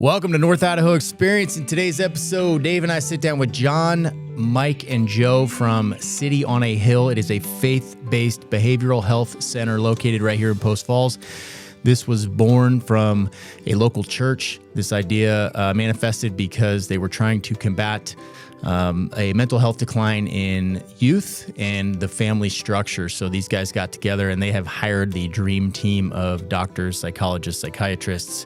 Welcome to North Idaho Experience. In today's episode, Dave and I sit down with John, Mike, and Joe from City on a Hill. It is a faith-based behavioral health center located right here in Post Falls. This was born from a local church. This idea manifested because they were trying to combat a mental health decline in youth and the family structure. So these guys got together and they have hired the dream team of doctors, psychologists, psychiatrists,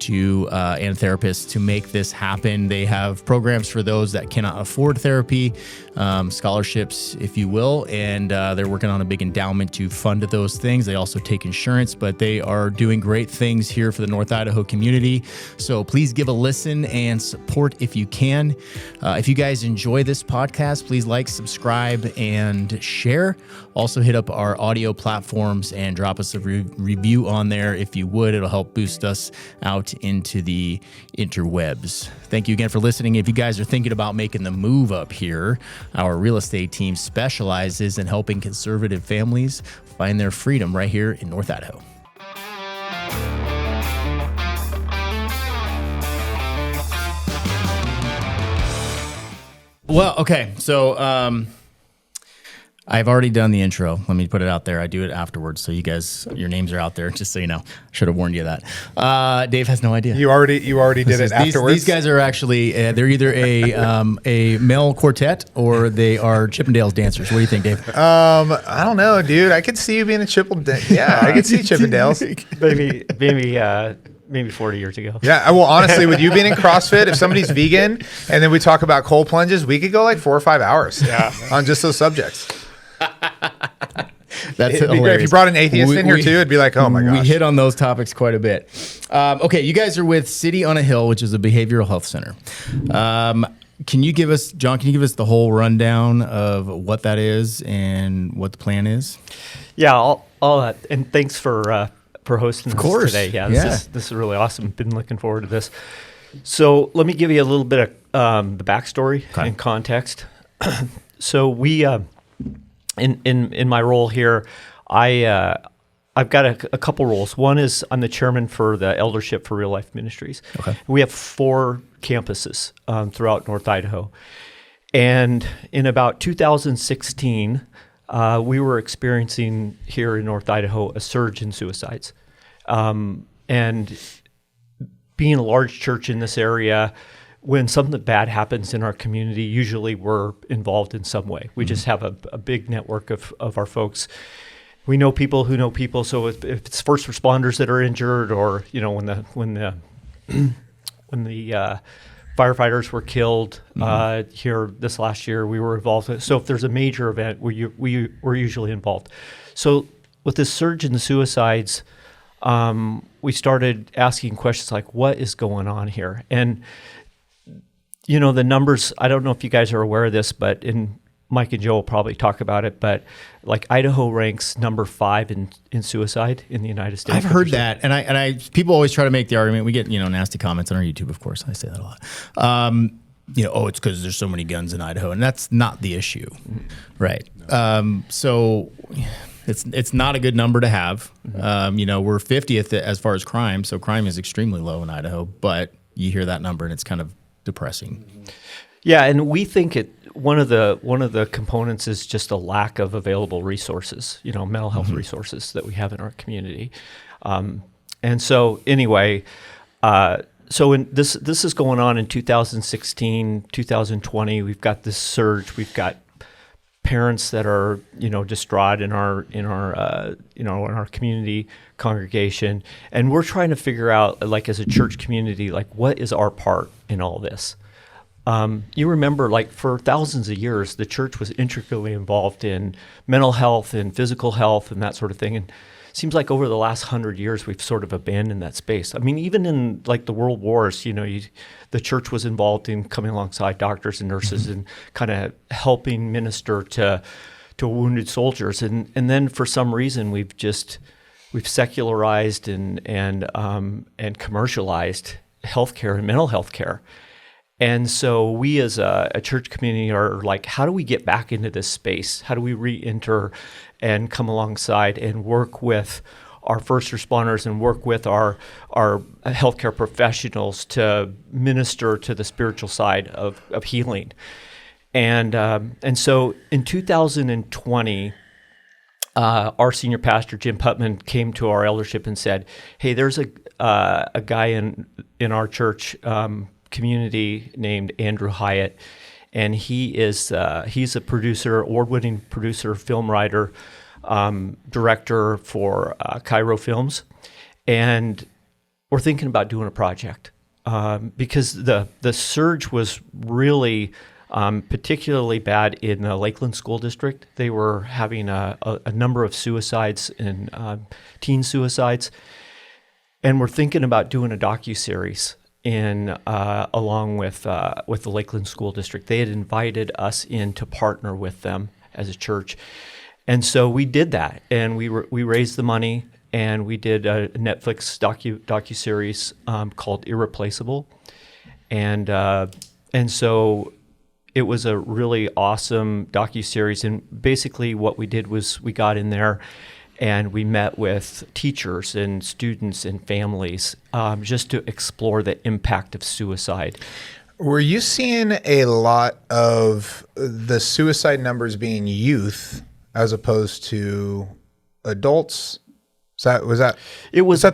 and therapists to make this happen. They have programs for those that cannot afford therapy, scholarships, if you will, and they're working on a big endowment to fund those things. They also take insurance, but they are doing great things here for the North Idaho community. So please give a listen and support if you can. If you guys enjoy this podcast, please like, subscribe, and share. Also hit up our audio platforms and drop us a review on there if you would. It'll help boost us out into the interwebs. Thank you again for listening. If you guys are thinking about making the move up here, our real estate team specializes in helping conservative families find their freedom right here in North Idaho. Well, okay, so I've already done the intro. Let me put it out there. I do it afterwards, so you guys, your names are out there, just so you know. Should have warned you that. Dave has no idea. You already did it afterwards. These guys are actually, they're either a male quartet or they are Chippendales dancers. What do you think, Dave? I don't know, dude. I could see you being a Chippendale. Yeah, I could see Chippendales. Maybe 40 years ago. Yeah, well, honestly, with you being in CrossFit, if somebody's vegan and then we talk about cold plunges, we could go like 4 or 5 hours on just those subjects. It'd be great. If you brought an atheist in here too, it'd be like, oh my gosh. We hit on those topics quite a bit. Okay, you guys are with City on a Hill, which is a behavioral health center. Can you give us, John, the whole rundown of what that is and what the plan is? Yeah, all and thanks for hosting us today. Yeah, this is really awesome. Been looking forward to this. So let me give you a little bit of the backstory and context. So we, in my role here, I've got a couple roles. One is I'm the chairman for the Eldership for Real Life Ministries. Okay. We have 4 campuses throughout North Idaho. And in about 2016, we were experiencing here in North Idaho a surge in suicides. And being a large church in this area, when something bad happens in our community, usually we're involved in some way. We just have a big network of our folks. We know people who know people. So if it's first responders that are injured, or when the firefighters were killed here this last year, we were involved. So if there's a major event, we're usually involved. So with this surge in the suicides, we started asking questions like, what is going on here? And the numbers, I don't know if you guys are aware of this, but Mike and Joe will probably talk about it, but like Idaho ranks number 5 in suicide in the United States. I've heard that, and I people always try to make the argument. We get nasty comments on our YouTube, of course. I say that a lot. It's because there's so many guns in Idaho, and that's not the issue, right? No. So it's not a good number to have. We're 50th as far as crime, so crime is extremely low in Idaho. But you hear that number, and it's kind of depressing. Yeah, and we think one of the components is just a lack of available resources, mental health resources that we have in our community. And so anyway, this is going on in 2016, 2020. We've got this surge. We've got parents that are distraught in our community congregation, and we're trying to figure out, like, as a church community, like, what is our part in all this. You remember, like, for thousands of years, the church was intricately involved in mental health and physical health and that sort of thing. And it seems like over the last 100 years, we've sort of abandoned that space. I mean, even in like the World Wars, the church was involved in coming alongside doctors and nurses and kind of helping minister to wounded soldiers. And then for some reason, we've secularized and commercialized healthcare and mental health care. And so we as a church community are like, how do we get back into this space? How do we re-enter and come alongside and work with our first responders and work with our healthcare professionals to minister to the spiritual side of healing. And so in 2020, our senior pastor, Jim Putman, came to our eldership and said, hey, there's a guy in our church community named Andrew Hyatt, and he's a producer, award-winning producer, film writer, director for Cairo Films, and we're thinking about doing a project because the surge was really particularly bad in the Lakeland School District. They were having a number of suicides and teen suicides, and we're thinking about doing a docuseries along with the Lakeland School District. They had invited us in to partner with them as a church, and so we did that, and we raised the money, and we did a Netflix docuseries called Irreplaceable, and so it was a really awesome docuseries. And basically, what we did was we got in there and we met with teachers and students and families just to explore the impact of suicide. Were you seeing a lot of the suicide numbers being youth as opposed to adults? Was that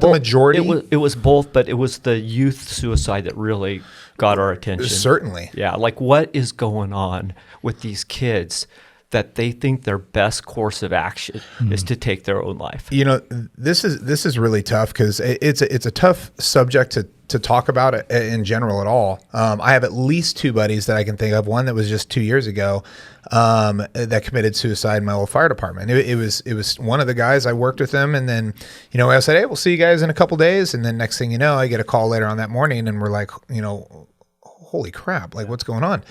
the majority? It was both, but it was the youth suicide that really got our attention. Certainly. Yeah, like what is going on with these kids that they think their best course of action is to take their own life? You know, this is really tough because it's a tough subject to talk about in general at all. I have at least two buddies that I can think of. One that was just 2 years ago that committed suicide in my old fire department. It was one of the guys. I worked with them, and then I said, hey, we'll see you guys in a couple days. And then next thing you know, I get a call later on that morning, and we're like, holy crap, like what's going on?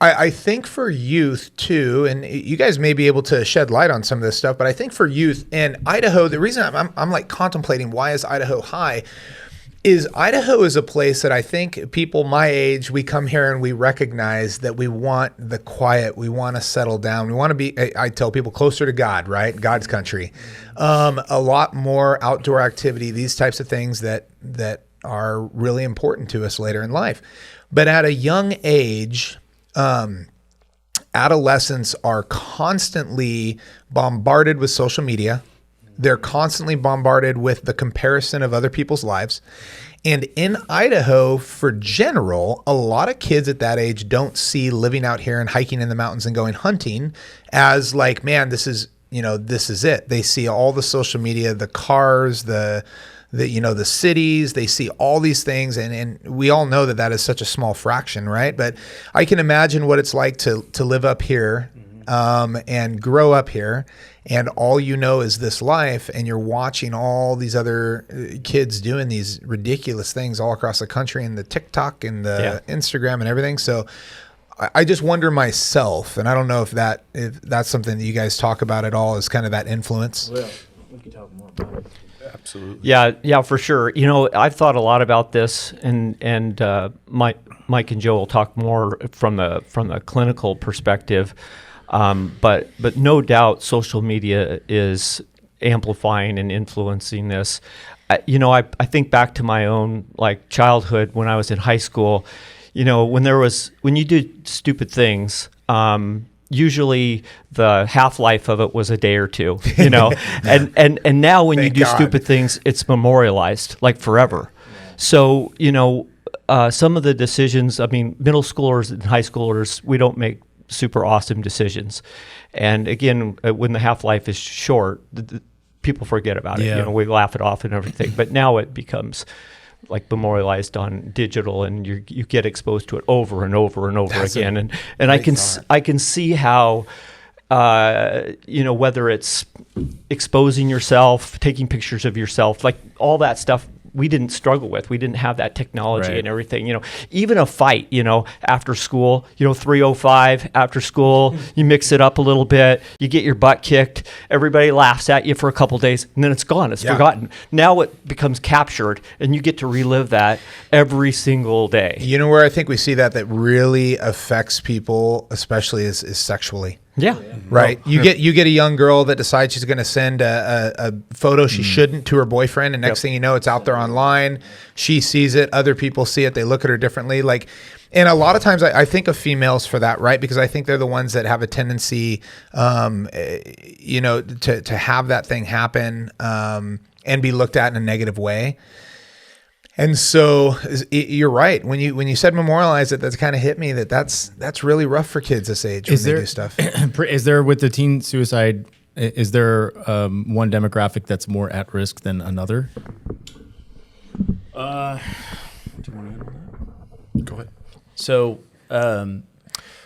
I think for youth too, and you guys may be able to shed light on some of this stuff, but I think for youth in Idaho, the reason I'm like contemplating why is Idaho high is Idaho is a place that I think people my age, we come here and we recognize that we want the quiet, we want to settle down, we want to be, I tell people, closer to God, right? God's country. A lot more outdoor activity, these types of things that are really important to us later in life. But at a young age, adolescents are constantly bombarded with social media. They're constantly bombarded with the comparison of other people's lives. And in Idaho, for general, a lot of kids at that age don't see living out here and hiking in the mountains and going hunting as like, man, this is it. They see all the social media, the cars, the cities, they see all these things, and we all know that is such a small fraction, right? But I can imagine what it's like to live up here and grow up here, and all you know is this life, and you're watching all these other kids doing these ridiculous things all across the country, and the TikTok and the Instagram and everything. So I just wonder myself, and I don't know if that's something that you guys talk about at all, is kind of that influence. Well, we can talk more about it. Absolutely. Yeah, for sure. I've thought a lot about this, and Mike and Joe will talk more from the clinical perspective. But no doubt, social media is amplifying and influencing this. I think back to my own childhood when I was in high school. When you did stupid things. Usually the half-life of it was a day or two, and now when you do stupid things, it's memorialized like forever. Yeah. So, some of the decisions, middle schoolers and high schoolers, we don't make super awesome decisions. And again, when the half-life is short, people forget about it. We laugh it off and everything, but now it becomes like memorialized on digital, and you get exposed to it over and over and over again. And I can see how, whether it's exposing yourself, taking pictures of yourself, like all that stuff, we didn't struggle with. We didn't have that technology and everything. Even a fight, after school, 3:05 after school, you mix it up a little bit, you get your butt kicked, everybody laughs at you for a couple of days, and then it's gone. It's forgotten. Now it becomes captured, and you get to relive that every single day. Where I think we see that really affects people, especially is sexually. Yeah. Right. You get a young girl that decides she's going to send a photo she shouldn't to her boyfriend, and next thing you know, it's out there online. She sees it. Other people see it. They look at her differently. And a lot of times I think of females for that, right? Because I think they're the ones that have a tendency, to have that thing happen and be looked at in a negative way. And so you're right. When you said memorialize it, that's kind of hit me that's really rough for kids this age when they do stuff. Is there, with the teen suicide, is there one demographic that's more at risk than another? Do you want to handle that? Go ahead. So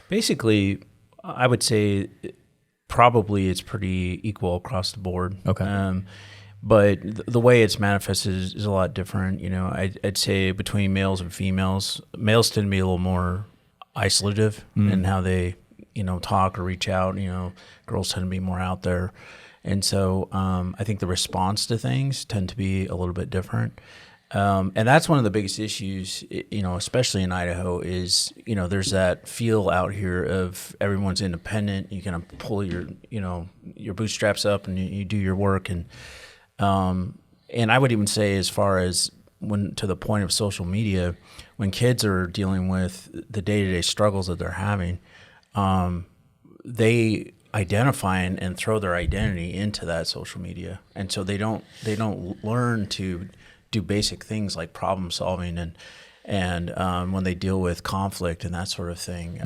basically, I would say probably it's pretty equal across the board. Okay. But the way it's manifested is a lot different. I'd say between males and females, males tend to be a little more isolative in how they, talk or reach out. Girls tend to be more out there. And so I think the response to things tend to be a little bit different. And that's one of the biggest issues, especially in Idaho, is, there's that feel out here of everyone's independent. You kind of pull your bootstraps up and you do your work. And I would even say, as far as to the point of social media, when kids are dealing with the day-to-day struggles that they're having, they identify and throw their identity into that social media. And so they don't learn to do basic things like problem solving and when they deal with conflict and that sort of thing,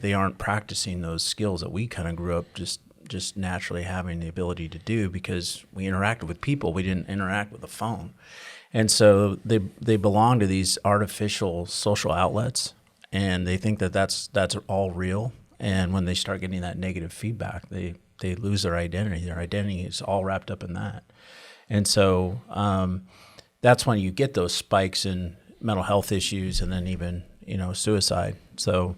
they aren't practicing those skills that we kind of grew up just naturally having the ability to do, because we interacted with people. We didn't interact with the phone. And so they belong to these artificial social outlets, and they think that that's all real. And when they start getting that negative feedback, they lose their identity. Their identity is all wrapped up in that. And so that's when you get those spikes in mental health issues, and then even suicide. So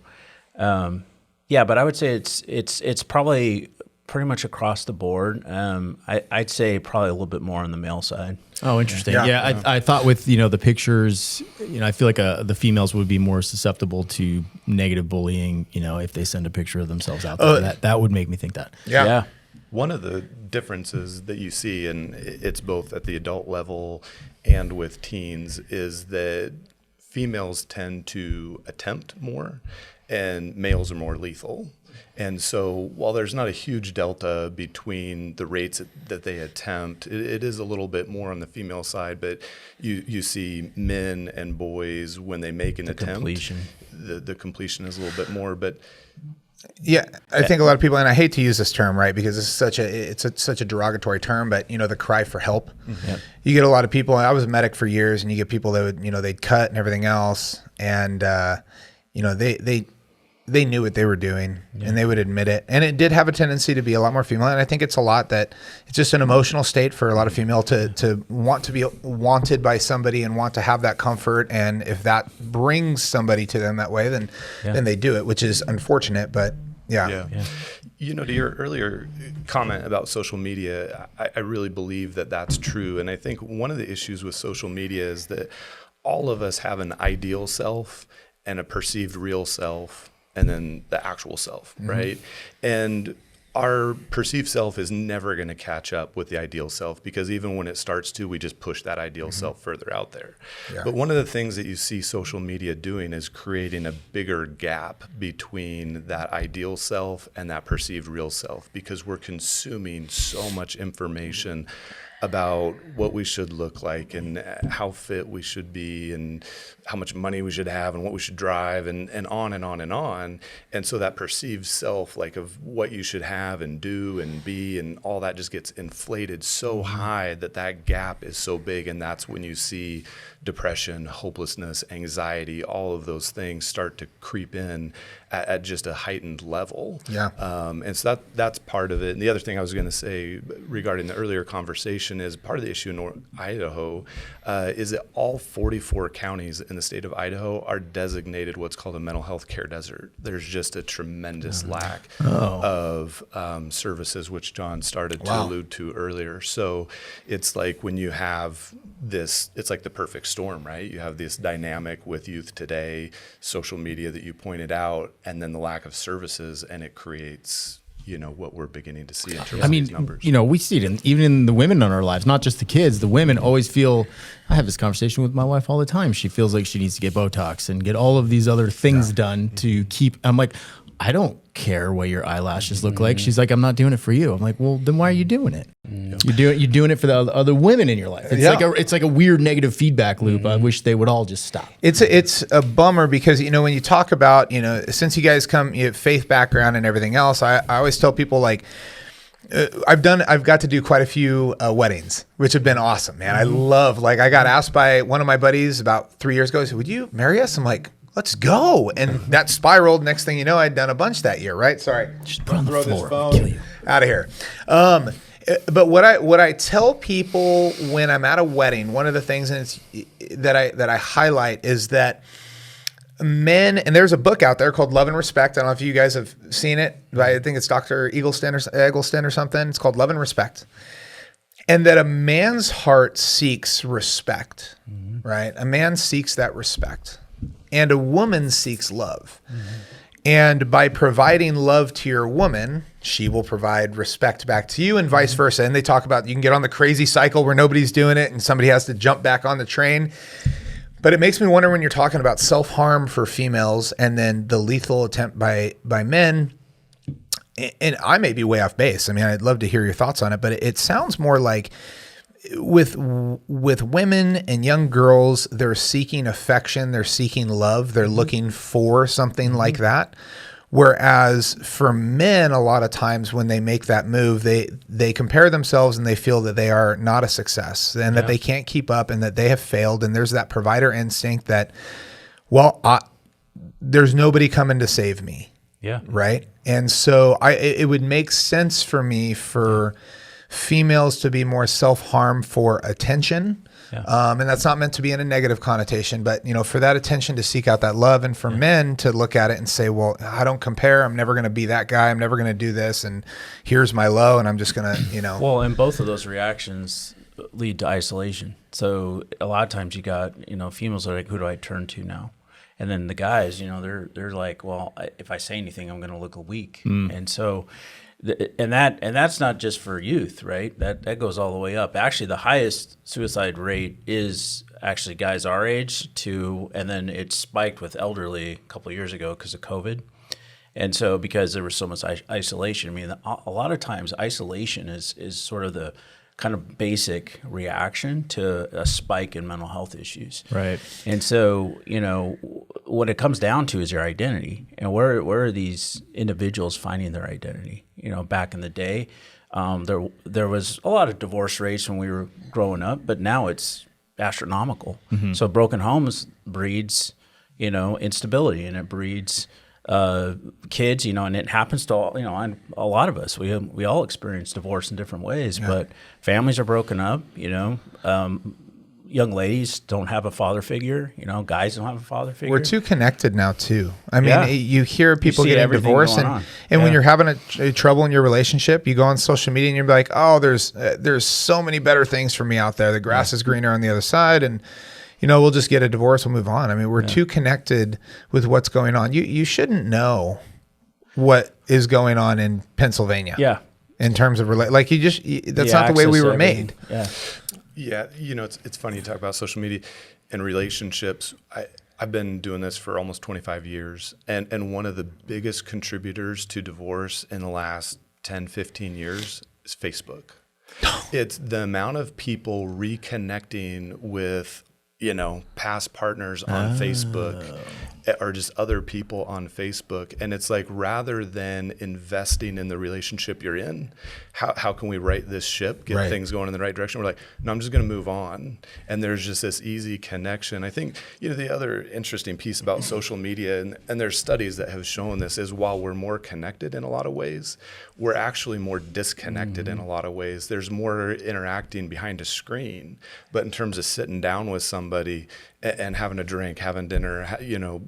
but I would say it's probably pretty much across the board. I'd say probably a little bit more on the male side. Oh, interesting. Yeah. I thought with the pictures, I feel like the females would be more susceptible to negative bullying. If they send a picture of themselves out there, that would make me think that. Yeah. One of the differences that you see, and it's both at the adult level and with teens, is that females tend to attempt more and males are more lethal. And so while there's not a huge delta between the rates that they attempt, it is a little bit more on the female side, but you see men and boys, when they make an attempt, completion. The completion is a little bit more, but yeah, I think a lot of people, and I hate to use this term, right, because it's such a derogatory term, but the cry for help. Mm-hmm. You get a lot of people. I was a medic for years, and you get people that would they'd cut and everything else, and they knew what they were doing, and they would admit it. And it did have a tendency to be a lot more female. And I think it's a lot that it's just an emotional state for a lot of female to want to be wanted by somebody and want to have that comfort. And if that brings somebody to them that way, then they do it, which is unfortunate. But yeah. To your earlier comment about social media, I really believe that that's true. And I think one of the issues with social media is that all of us have an ideal self and a perceived real self, and then the actual self, right? And our perceived self is never going to catch up with the ideal self, because even when it starts to, we just push that ideal self further out there. Yeah. But one of the things that you see social media doing is creating a bigger gap between that ideal self and that perceived real self, because we're consuming so much information about what we should look like and how fit we should be and how much money we should have and what we should drive and on and on and on. And so that perceived self, like of what you should have and do and be and all that, just gets inflated so high that gap is so big. And that's when you see depression, hopelessness, anxiety, all of those things start to creep in at just a heightened level. Yeah. And so that's part of it. And the other thing I was going to say regarding the earlier conversation is part of the issue in North Idaho is that all 44 counties in the state of Idaho are designated what's called a mental health care desert. There's just a tremendous lack of services, which John started to allude to earlier. So it's like when you have this, it's like the perfect storm, right? You have this dynamic with youth today, social media that you pointed out, and then the lack of services, and it creates what we're beginning to see in terms of these numbers. We see it even in the women in our lives, not just the kids. The women always feel, I have this conversation with my wife all the time. She feels like she needs to get Botox and get all of these other things done to keep, I'm like, I don't care what your eyelashes look like. She's like, I'm not doing it for you. I'm like, well, then why are you doing it? You're doing it for the other women in your life. It's like a weird negative feedback loop. I wish they would all just stop. It's a bummer because, when you talk about, since you guys come, faith background and everything else, I always tell people like, I've got to do quite a few weddings, which have been awesome, man. I love, I got asked by one of my buddies about 3 years ago, he said, would you marry us? I'm like, let's go. And that spiraled. Next thing you know, I'd done a bunch that year, right? Sorry. Just put on the floor. This phone out of here. But what I tell people when I'm at a wedding, one of the things that I highlight is that men, and there's a book out there called Love and Respect. I don't know if you guys have seen it. I think it's Dr. Eggleston or something. It's called Love and Respect. And that a man's heart seeks respect, right? A man seeks that respect. And a woman seeks love. And by providing love to your woman, she will provide respect back to you and vice versa. And they talk about you can get on the crazy cycle where nobody's doing it and somebody has to jump back on the train. But it makes me wonder when you're talking about self-harm for females and then the lethal attempt by men, and I may be way off base. I mean, I'd love to hear your thoughts on it, but it sounds more like with women and young girls, they're seeking affection, they're seeking love, they're looking for something like that. Whereas for men, a lot of times when they make that move, they compare themselves and they feel that they are not a success and that they can't keep up and that they have failed. And there's that provider instinct that, there's nobody coming to save me. Yeah. Right. And so it would make sense for me for females to be more self-harm for attention. And that's not meant to be in a negative connotation, but for that attention to seek out that love, and for men to look at it and say, well, I don't compare. I'm never going to be that guy. I'm never going to do this. And here's my low. And I'm just going to, Well, and both of those reactions lead to isolation. So a lot of times you got, females are like, who do I turn to now? And then the guys, they're like, well, if I say anything, I'm going to look weak. And so, and that's not just for youth, right? That goes all the way up. Actually, the highest suicide rate is actually guys our age and then it spiked with elderly a couple of years ago because of COVID. And so because there was so much isolation, I mean, a lot of times isolation is sort of the kind of basic reaction to a spike in mental health issues. Right. And so, what it comes down to is your identity. And where are these individuals finding their identity? Back in the day, there was a lot of divorce rates when we were growing up, but now it's astronomical. So broken homes breeds, instability, and it breeds kids, and it happens to all, a lot of us. We all experience divorce in different ways, but families are broken up. Young ladies don't have a father figure. Guys don't have a father figure. We're too connected now too. I mean, you hear people getting divorced, and when you're having a trouble in your relationship, you go on social media and you're like, oh, there's so many better things for me out there. The grass is greener on the other side, and we'll just get a divorce, we'll move on. I mean, we're too connected with what's going on. You shouldn't know what is going on in Pennsylvania. Yeah. In terms of that's not the way we were made. Yeah. Yeah. It's funny you talk about social media and relationships. I've been doing this for almost 25 years. And one of the biggest contributors to divorce in the last 10, 15 years is Facebook. It's the amount of people reconnecting with past partners on Facebook or just other people on Facebook. And it's like, rather than investing in the relationship you're in, how can we right this ship, get things going in the right direction? We're like, no, I'm just going to move on. And there's just this easy connection. I think, the other interesting piece about social media, and there's studies that have shown this, is while we're more connected in a lot of ways, we're actually more disconnected in a lot of ways. There's more interacting behind a screen, but in terms of sitting down with somebody and having a drink, having dinner,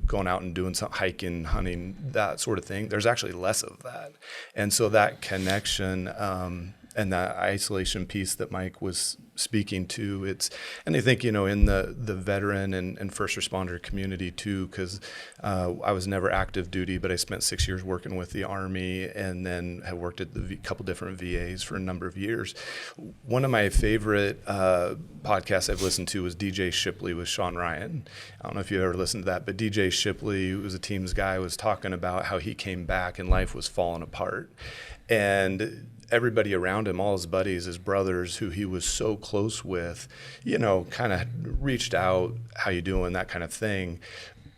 going out and doing some hiking, hunting, that sort of thing, there's actually less of that. And so that connection, that isolation piece that Mike was speaking to. And I think, in the veteran and first responder community too, because I was never active duty, but I spent 6 years working with the Army and then have worked at a couple different VAs for a number of years. One of my favorite podcasts I've listened to was DJ Shipley with Sean Ryan. I don't know if you've ever listened to that, but DJ Shipley, who was a Teams guy, was talking about how he came back and life was falling apart. And everybody around him, all his buddies, his brothers, who he was so close with, kind of reached out, how you doing, that kind of thing.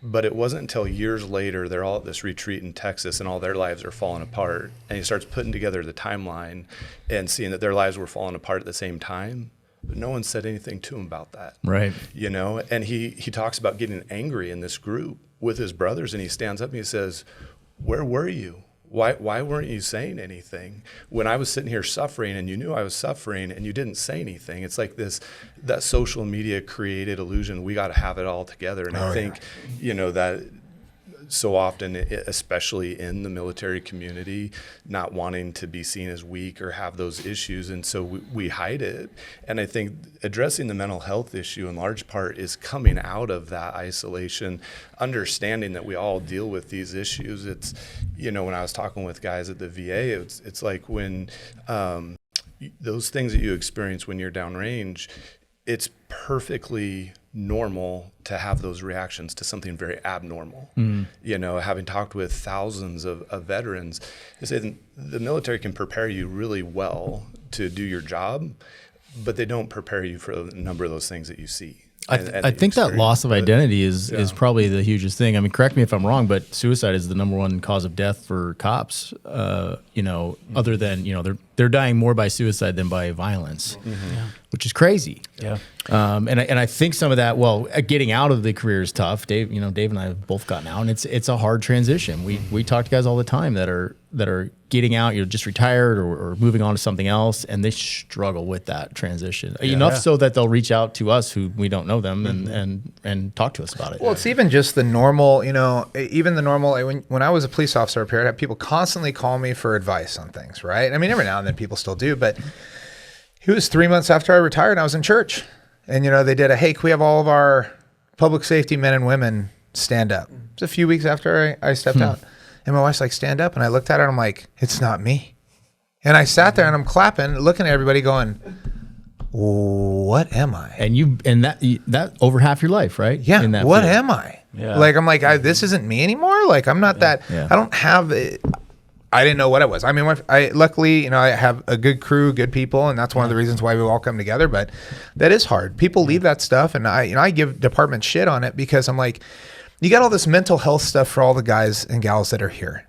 But it wasn't until years later, they're all at this retreat in Texas and all their lives are falling apart. And he starts putting together the timeline and seeing that their lives were falling apart at the same time. But no one said anything to him about that. Right. And he talks about getting angry in this group with his brothers, and he stands up and he says, "Where were you? Why weren't you saying anything when I was sitting here suffering and you knew I was suffering and you didn't say anything?" It's like that social media created illusion. We got to have it all together. And I think, that so often, especially in the military community, not wanting to be seen as weak or have those issues. And so we hide it. And I think addressing the mental health issue in large part is coming out of that isolation, understanding that we all deal with these issues. It's, when I was talking with guys at the VA, it's like when those things that you experience when you're downrange, it's perfectly normal to have those reactions to something very abnormal. Having talked with thousands of veterans, they say the military can prepare you really well to do your job, but they don't prepare you for a number of those things that you see. I think that loss of identity is probably the hugest thing. I mean, correct me if I'm wrong, but suicide is the number one cause of death for cops. Other than they're dying more by suicide than by violence, which is crazy. Yeah. And I think some of that, getting out of the career is tough. Dave and I have both gotten out, and it's a hard transition. We talk to guys all the time that are getting out, just retired or moving on to something else, and they struggle with that transition enough so that they'll reach out to us who we don't know them and talk to us about it. Well, it's even just the normal, even the normal. When I was a police officer up here, I had people constantly call me for advice on things, right? I mean, every now and then people still do, but it was 3 months after I retired and I was in church, and they did hey, can we have all of our public safety men and women stand up? It was a few weeks after I stepped out. And my wife's like, "Stand up." And I looked at her and I'm like, "It's not me." And I sat there and I'm clapping, looking at everybody going, "What am I?" And that over half your life, right? Yeah. In that what field. am I? Yeah. Like, I'm like, this isn't me anymore. Like, I'm not that, I don't have it. I didn't know what it was. I mean, luckily, I have a good crew, good people, and that's one of the reasons why we all come together. But that is hard. People leave that stuff, and I give department shit on it because I'm like, you got all this mental health stuff for all the guys and gals that are here.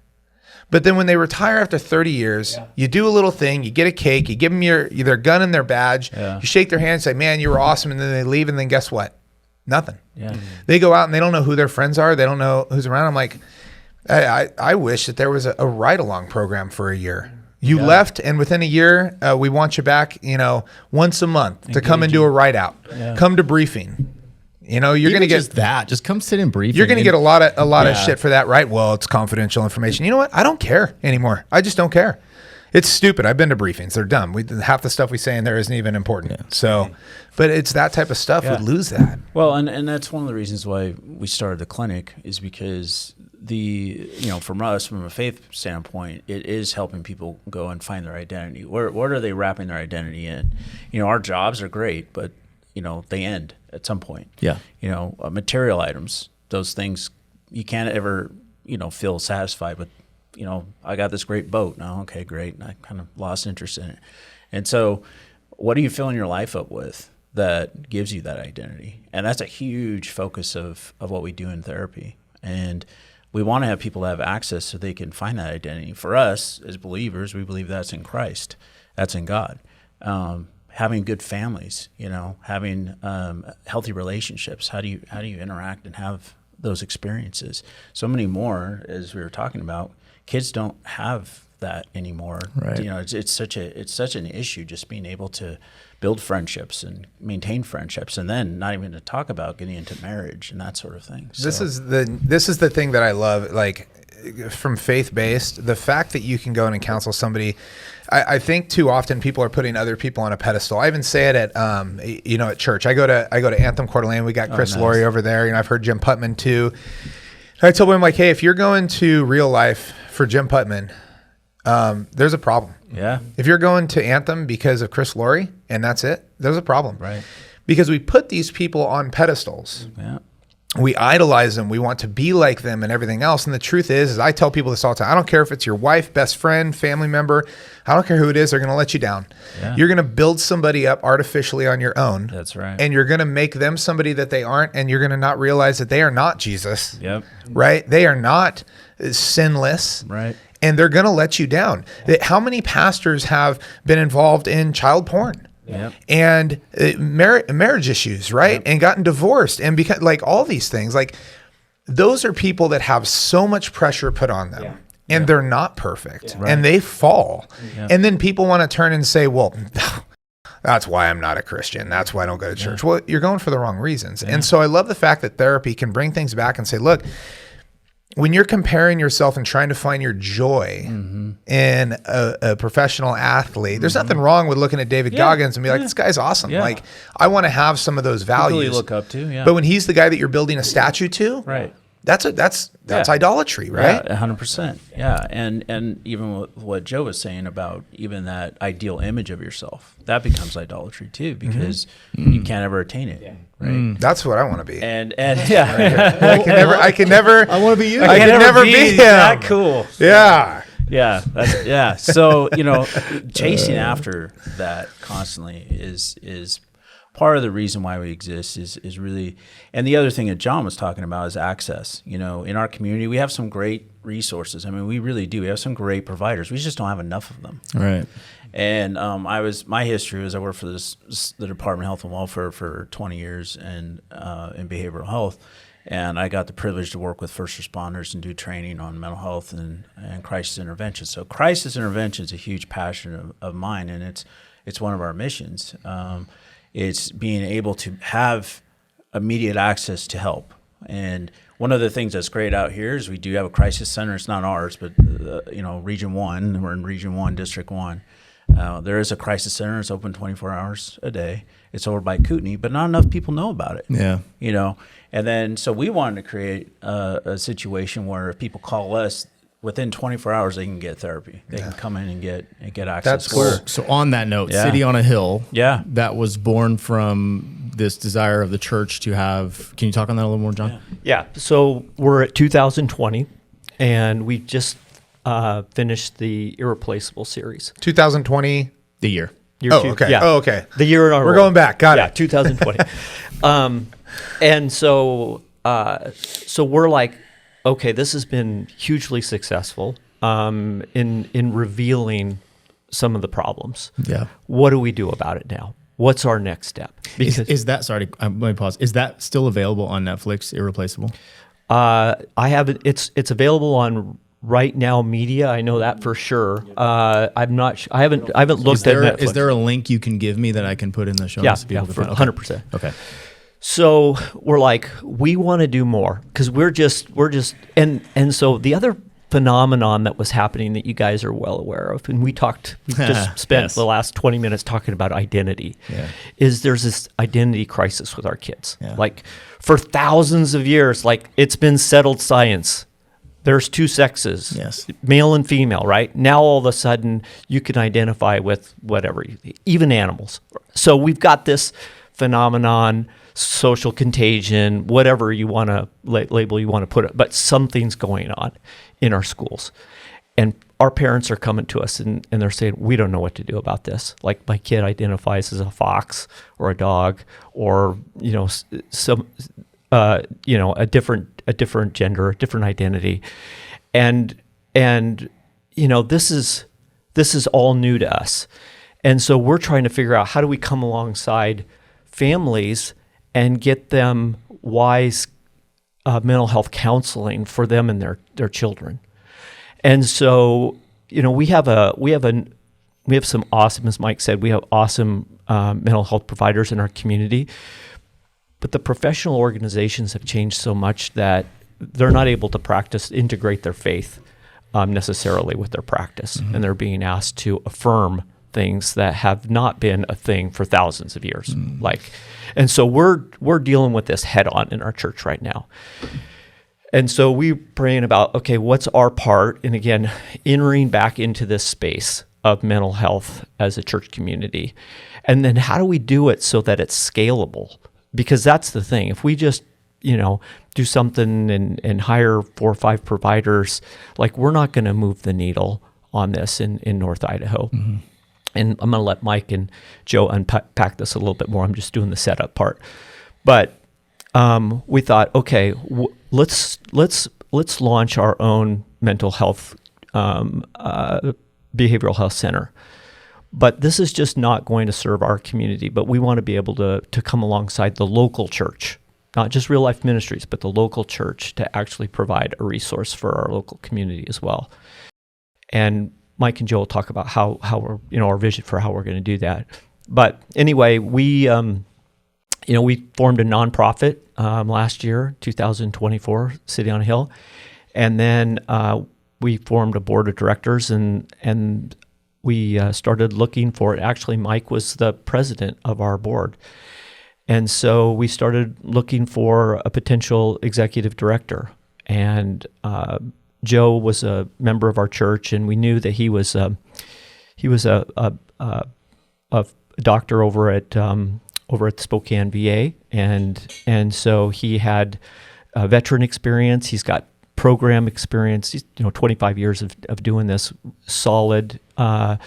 But then when they retire after 30 years, you do a little thing, you get a cake, you give them their gun and their badge, you shake their hand, say, "Man, you were awesome," and then they leave, and then guess what? Nothing. Yeah. They go out and they don't know who their friends are. They don't know who's around. I'm like, I wish that there was a ride-along program for a year. You left, and within a year, we want you back, once a month to come and do a ride-out. Yeah. Come to briefing. You're going to get that. Just come sit and brief. You're going to get a lot of shit for that, right? Well, it's confidential information. You know what? I don't care anymore. I just don't care. It's stupid. I've been to briefings. They're dumb. Half the stuff we say in there isn't even important. Yeah. So, but it's that type of stuff. We lose that. Well, and that's one of the reasons why we started the clinic is because from us, from a faith standpoint, it is helping people go and find their identity. What are they wrapping their identity in? Our jobs are great, but they end at some point. Yeah. Material items, those things you can't ever, feel satisfied with. I got this great boat. No, okay, great. And I kind of lost interest in it. And so what are you filling your life up with that gives you that identity? And that's a huge focus of what we do in therapy. And we want to have people have access so they can find that identity. For us as believers, we believe that's in Christ. That's in God. Having good families, having healthy relationships. How do you interact and have those experiences? So many more, as we were talking about. Kids don't have that anymore. Right. It's such an issue just being able to build friendships and maintain friendships, and then not even to talk about getting into marriage and that sort of thing. This is the thing that I love, like from faith-based, the fact that you can go in and counsel somebody. I think too often people are putting other people on a pedestal. I even say it at at church. I go to Anthem Coeur d'Alene. We got Chris Laurie over there. I've heard Jim Putman too. And I told him, like, hey, if you're going to Real Life for Jim Putman, there's a problem. Yeah. If you're going to Anthem because of Chris Laurie and that's it, there's a problem. Right. Because we put these people on pedestals. Yeah. We idolize them. We want to be like them and everything else. And the truth is I tell people this all the time. I don't care if it's your wife, best friend, family member. I don't care who it is. They're going to let you down. Yeah. You're going to build somebody up artificially on your own. That's right. And you're going to make them somebody that they aren't. And you're going to not realize that they are not Jesus. Yep. Right? They are not sinless. Right. And they're going to let you down. How many pastors have been involved in child porn? Yep. And marriage issues, right? Yep. And gotten divorced and because like all these things, like those are people that have so much pressure put on them and they're not perfect and they fall. Yeah. And then people want to turn and say, well, that's why I'm not a Christian. That's why I don't go to church. Well, you're going for the wrong reasons. Yeah. And so I love the fact that therapy can bring things back and say, look, when you're comparing yourself and trying to find your joy in a professional athlete, there's nothing wrong with looking at David Goggins and be like, this guy's awesome. Yeah. Like, I want to have some of those values. People you look up to, But when he's the guy that you're building a statue to, right? That's idolatry, right? Yeah, 100%. Yeah, and even what Joe was saying about even that ideal image of yourself, that becomes idolatry too, because you can't ever attain it. Yeah. Right. That's what I want to be. And yeah, I can never. I want to be you. I can never be him. That cool. Yeah. Yeah. So chasing after that constantly is part of the reason why we exist is really, and the other thing that John was talking about is access. In our community, we have some great resources. I mean, we really do. We have some great providers. We just don't have enough of them. Right. And my history was I worked for the Department of Health and Welfare for 20 years and in behavioral health. And I got the privilege to work with first responders and do training on mental health and crisis intervention. So crisis intervention is a huge passion of mine, and it's one of our missions. It's being able to have immediate access to help. And one of the things that's great out here is we do have a crisis center. It's not ours, but Region 1. We're in Region 1, District 1. There is a crisis center. It's open 24 hours a day. It's over by Kootenai, but not enough people know about it. Yeah. And then so we wanted to create a situation where if people call us, within 24 hours, they can get therapy. They can come in and get access. That's cool. So on that note, City on a Hill, that was born from this desire of the church to have. Can you talk on that a little more, John? Yeah. So we're at 2020, and we just finished the Irreplaceable series. 2020, the year. Okay. Yeah. Oh, okay. The year in our We're going back. Got it. Yeah, 2020. And so we're like, okay, this has been hugely successful in revealing some of the problems. Yeah. What do we do about it now? What's our next step? Because is that, sorry, let me pause. Is that still available on Netflix, Irreplaceable? I have it. It's available on Right Now Media. I know that for sure. I'm not. I haven't looked at Netflix. Is there a link you can give me that I can put in the show notes? Yeah, for 100%. Okay. So we're like, we want to do more because we're just and so the other phenomenon that was happening that you guys are well aware of, and we just spent the last 20 minutes talking about identity, is there's this identity crisis with our kids. Yeah. Like for thousands of years, like it's been settled science. There's two sexes, male and female, right? Now all of a sudden you can identify with whatever, even animals. So we've got this phenomenon, social contagion, whatever you want to label you want to put it, but something's going on in our schools. And our parents are coming to us and they're saying, we don't know what to do about this. Like my kid identifies as a fox or a dog or, some, a different gender, a different identity. And this is all new to us. And so we're trying to figure out how do we come alongside families and get them wise mental health counseling for them and their children. And so, we have some awesome, as Mike said, we have awesome mental health providers in our community, but the professional organizations have changed so much that they're not able to integrate their faith necessarily with their practice, and they're being asked to affirm things that have not been a thing for thousands of years. And so we're dealing with this head on in our church right now. And so we're praying about, okay, what's our part? And again, entering back into this space of mental health as a church community. And then how do we do it so that it's scalable? Because that's the thing. If we just, do something and hire 4 or 5 providers, like, we're not going to move the needle on this in North Idaho. And I'm going to let Mike and Joe unpack this a little bit more. I'm just doing the setup part. But we thought, okay, let's launch our own mental health behavioral health center. But this is just not going to serve our community, but we want to be able to come alongside the local church, not just Real Life Ministries, but the local church, to actually provide a resource for our local community as well. And Mike and Joe will talk about how we're, our vision for how we're going to do that. But anyway, we formed a nonprofit last year, 2024, City on a Hill. And then we formed a board of directors, and we started looking for it. Actually, Mike was the president of our board. And so we started looking for a potential executive director. And Joe was a member of our church, and we knew that he was a doctor over at Spokane VA, and so he had veteran experience. He's got program experience. He's 25 years of doing this, solid and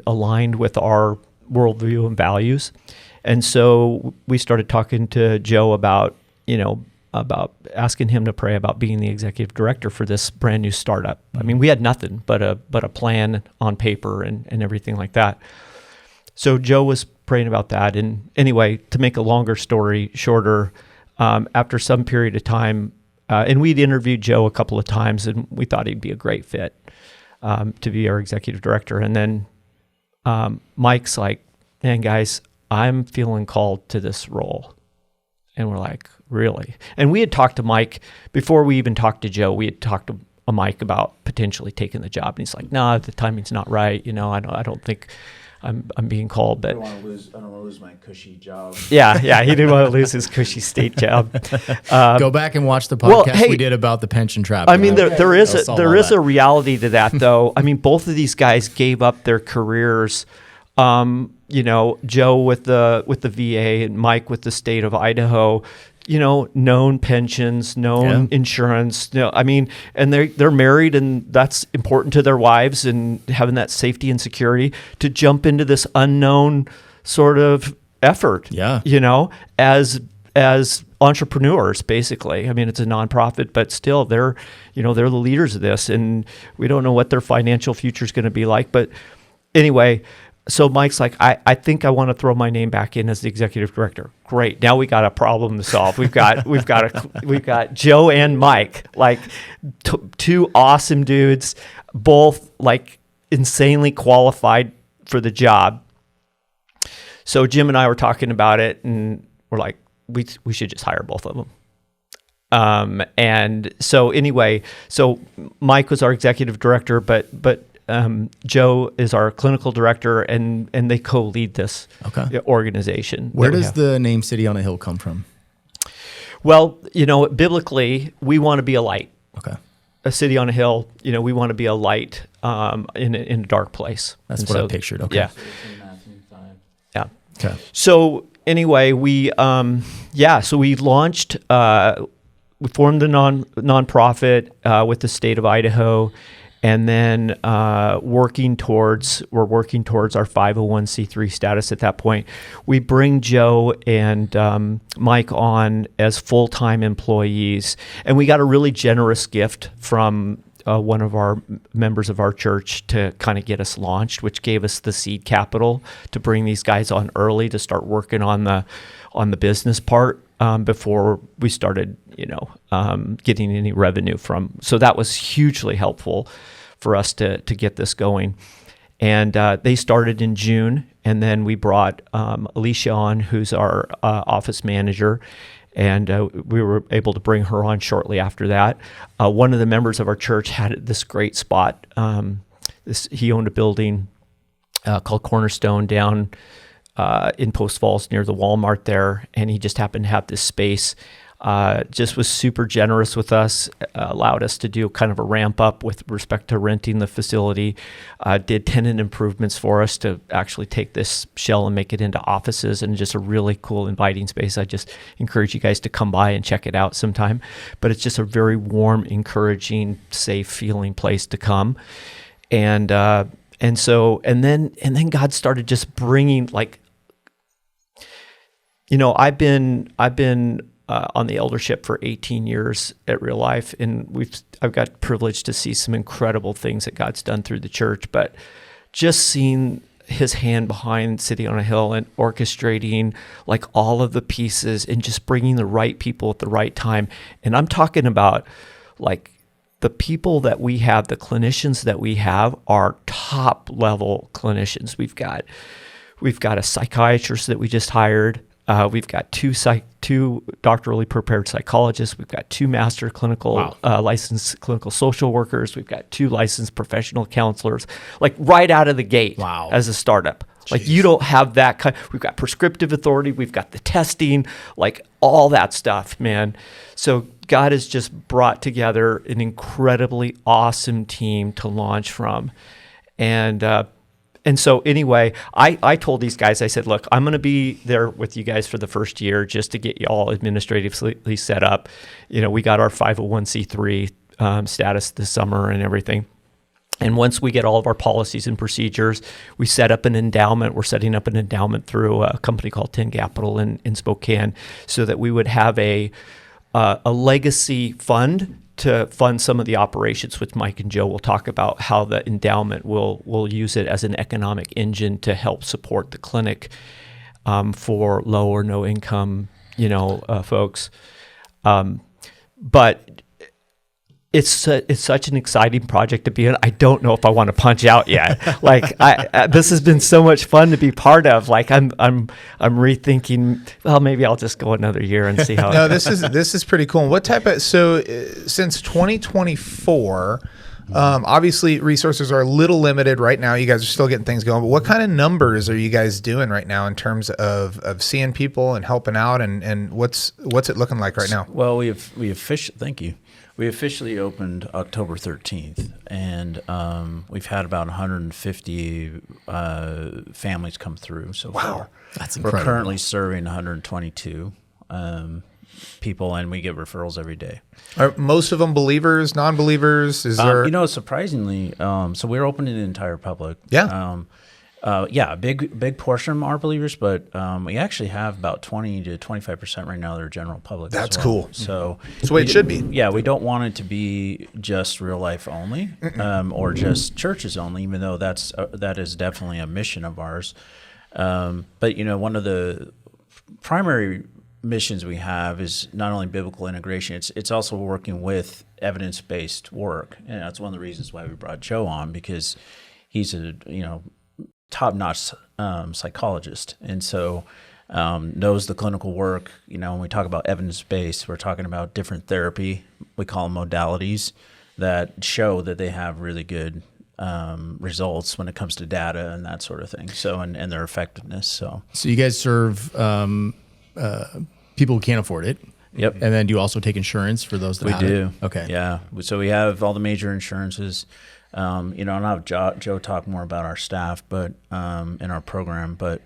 aligned with our worldview and values. And so we started talking to Joe about asking him to pray about being the executive director for this brand new startup. I mean, we had nothing but a plan on paper and everything like that. So Joe was praying about that. And anyway, to make a longer story shorter, after some period of time, and we'd interviewed Joe a couple of times, and we thought he'd be a great fit to be our executive director. And then Mike's like, man, guys, I'm feeling called to this role. And we're like, really? And we had talked to Mike before we even talked to Joe. We had talked to Mike about potentially taking the job, and he's like, "No, the timing's not right. I don't think I'm being called." But I don't want to lose my cushy job. Yeah, he didn't want to lose his cushy state job. Go back and watch the podcast we did about the pension trap. I mean, there is a reality to that, though. I mean, both of these guys gave up their careers. Joe with the VA and Mike with the state of Idaho, known pensions, known insurance, and they're married, and that's important to their wives, and having that safety and security to jump into this unknown sort of effort, as entrepreneurs, basically. I mean, it's a nonprofit, but still they're the leaders of this, and we don't know what their financial future is going to be like. But anyway, so Mike's like, I think I want to throw my name back in as the executive director. Great. Now we got a problem to solve. We've got Joe and Mike, like two awesome dudes, both like insanely qualified for the job. So Jim and I were talking about it, and we're like, we should just hire both of them. And so anyway, so Mike was our executive director, but Joe is our clinical director, and they co-lead this organization. Where does the name City on a Hill come from? Well, biblically, we want to be a light. Okay. A city on a hill, we want to be a light in a dark place. That's what I pictured. Okay. Yeah. Yeah. Okay. So anyway, we launched, we formed the nonprofit with the state of Idaho. And then we're working towards our 501c3 status at that point. We bring Joe and Mike on as full-time employees. And we got a really generous gift from one of our members of our church to kind of get us launched, which gave us the seed capital to bring these guys on early to start working on the business part before we started, getting any revenue from. So that was hugely helpful for us to get this going. And they started in June, and then we brought Alicia on, who's our office manager, And we were able to bring her on shortly after that. One of the members of our church had this great spot. He owned a building called Cornerstone down in Post Falls near the Walmart there, and he just happened to have this space. Just was super generous with us, allowed us to do kind of a ramp up with respect to renting the facility, did tenant improvements for us to actually take this shell and make it into offices, and just a really cool, inviting space. I just encourage you guys to come by and check it out sometime. But it's just a very warm, encouraging, safe feeling place to come. And then God started just bringing, like, I've been on the eldership for 18 years at Real Life, and I've got privilege to see some incredible things that God's done through the church, but just seeing his hand behind City on a Hill and orchestrating like all of the pieces and just bringing the right people at the right time. And I'm talking about like the people that we have, the clinicians that we have are top level clinicians. We've got a psychiatrist that we just hired. We've got two doctorally prepared psychologists. We've got 2 master clinical licensed clinical social workers. We've got 2 licensed professional counselors, like right out of the gate as a startup. Jeez. Like you don't have that kind. We've got prescriptive authority. We've got the testing, like all that stuff, man. So God has just brought together an incredibly awesome team to launch from. And so anyway, I told these guys, I said, look, I'm going to be there with you guys for the first year just to get you all administratively set up. We got our 501c3 status this summer and everything. And once we get all of our policies and procedures, we set up an endowment. We're setting up an endowment through a company called 10 Capital in Spokane, so that we would have a legacy fund to fund some of the operations, which Mike and Joe will talk about how the endowment will use it as an economic engine to help support the clinic for low or no income, folks. But it's such an exciting project to be in. I don't know if I want to punch out yet. Like this has been so much fun to be part of. Like I'm rethinking. Well, maybe I'll just go another year and see how. No, this is pretty cool. What type of since 2024? Obviously, resources are a little limited right now. You guys are still getting things going. But what kind of numbers are you guys doing right now in terms of seeing people and helping out? And what's it looking like right now? Well, thank you. We officially opened October 13th, and we've had about 150 families come through so far. That's incredible. We're currently serving 122 people, and we get referrals every day. Are most of them believers, non-believers? Is there? Surprisingly, so we're open to the entire public. Yeah. A big portion of them are believers, but we actually have about 20 to 25% right now that are general public. That's as well. cool. So it's the way it should be. Yeah, we don't want it to be just Real Life only, or just churches only, even though that is definitely a mission of ours. But one of the primary missions we have is not only biblical integration; it's also working with evidence-based work, and that's one of the reasons why we brought Joe on, because he's a top-notch psychologist, and so knows the clinical work. When we talk about evidence-based, we're talking about different therapy. We call them modalities that show that they have really good results when it comes to data and that sort of thing. So and their effectiveness. So you guys serve people who can't afford it. Yep. And then do you also take insurance for those that we have do? It? Okay. Yeah. So we have all the major insurances. And I'll have Joe talk more about our staff, but in our program. But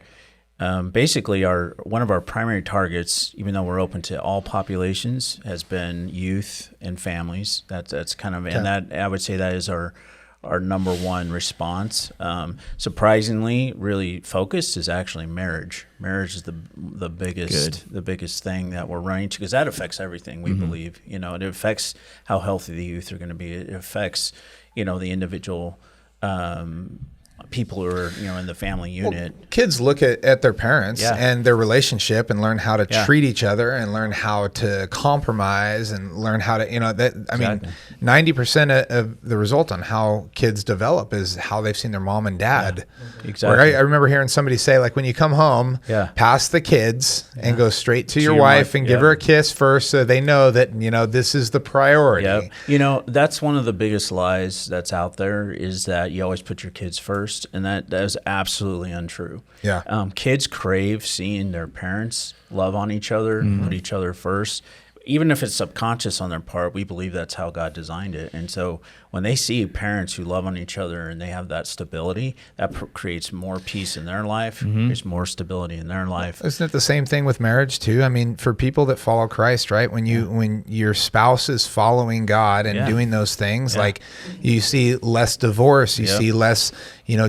basically, one of our primary targets, even though we're open to all populations, has been youth and families. That's kind of, and that I would say that is our number one response. Surprisingly, really focused is actually marriage. Marriage is the biggest thing that we're running to, because that affects everything we believe. It affects how healthy the youth are going to be. It affects the individual people who are, in the family unit. Well, kids look at their parents and their relationship and learn how to treat each other and learn how to compromise and learn how to, I mean, 90% of the result on how kids develop is how they've seen their mom and dad. Exactly. I remember hearing somebody say, like, when you come home, pass the kids and go straight to your wife and give her a kiss first, so they know that, this is the priority. That's one of the biggest lies that's out there, is that you always put your kids first, and that is absolutely untrue. Kids crave seeing their parents love on each other, put each other first. Even if it's subconscious on their part, we believe that's how God designed it. And so when they see parents who love on each other and they have that stability, that creates more peace in their life, creates more stability in their life. Isn't it the same thing with marriage too? I mean, for people that follow Christ, right? When your spouse is following God and doing those things, like you see less divorce, you see less,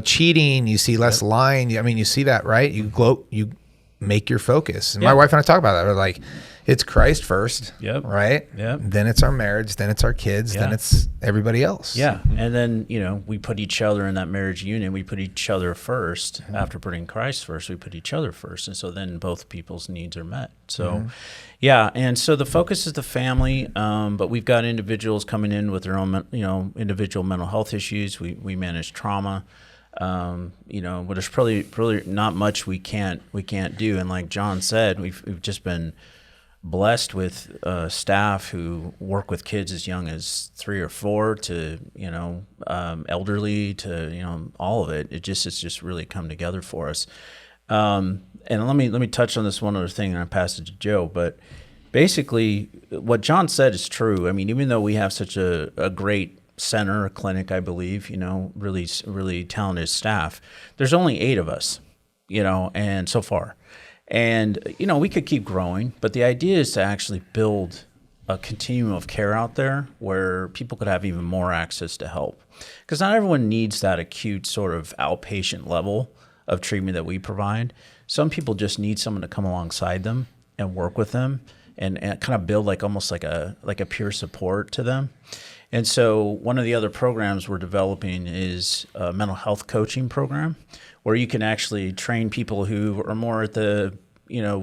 cheating, you see less lying. I mean, you see that, right? You make your focus. And my wife and I talk about that. We're like, it's Christ first, right? Then it's our marriage, then it's our kids, then it's everybody else. And then, we put each other in that marriage union. We put each other first. After putting Christ first, we put each other first. And so then both people's needs are met. So, and so the focus is the family, but we've got individuals coming in with their own, individual mental health issues. We manage trauma. But there's probably not much we can't do. And like John said, we've just been blessed with staff who work with kids as young as 3 or 4 to elderly to all of it. It's just really come together for us. And let me touch on this one other thing, and I pass it to Joe. But basically, what John said is true. I mean, even though we have such a great center, a clinic, I believe, really talented staff, there's only 8 of us, and so far. And, we could keep growing, but the idea is to actually build a continuum of care out there where people could have even more access to help. Because not everyone needs that acute sort of outpatient level of treatment that we provide. Some people just need someone to come alongside them and work with them and kind of build almost like a peer support to them. And so one of the other programs we're developing is a mental health coaching program, where you can actually train people who are more at the,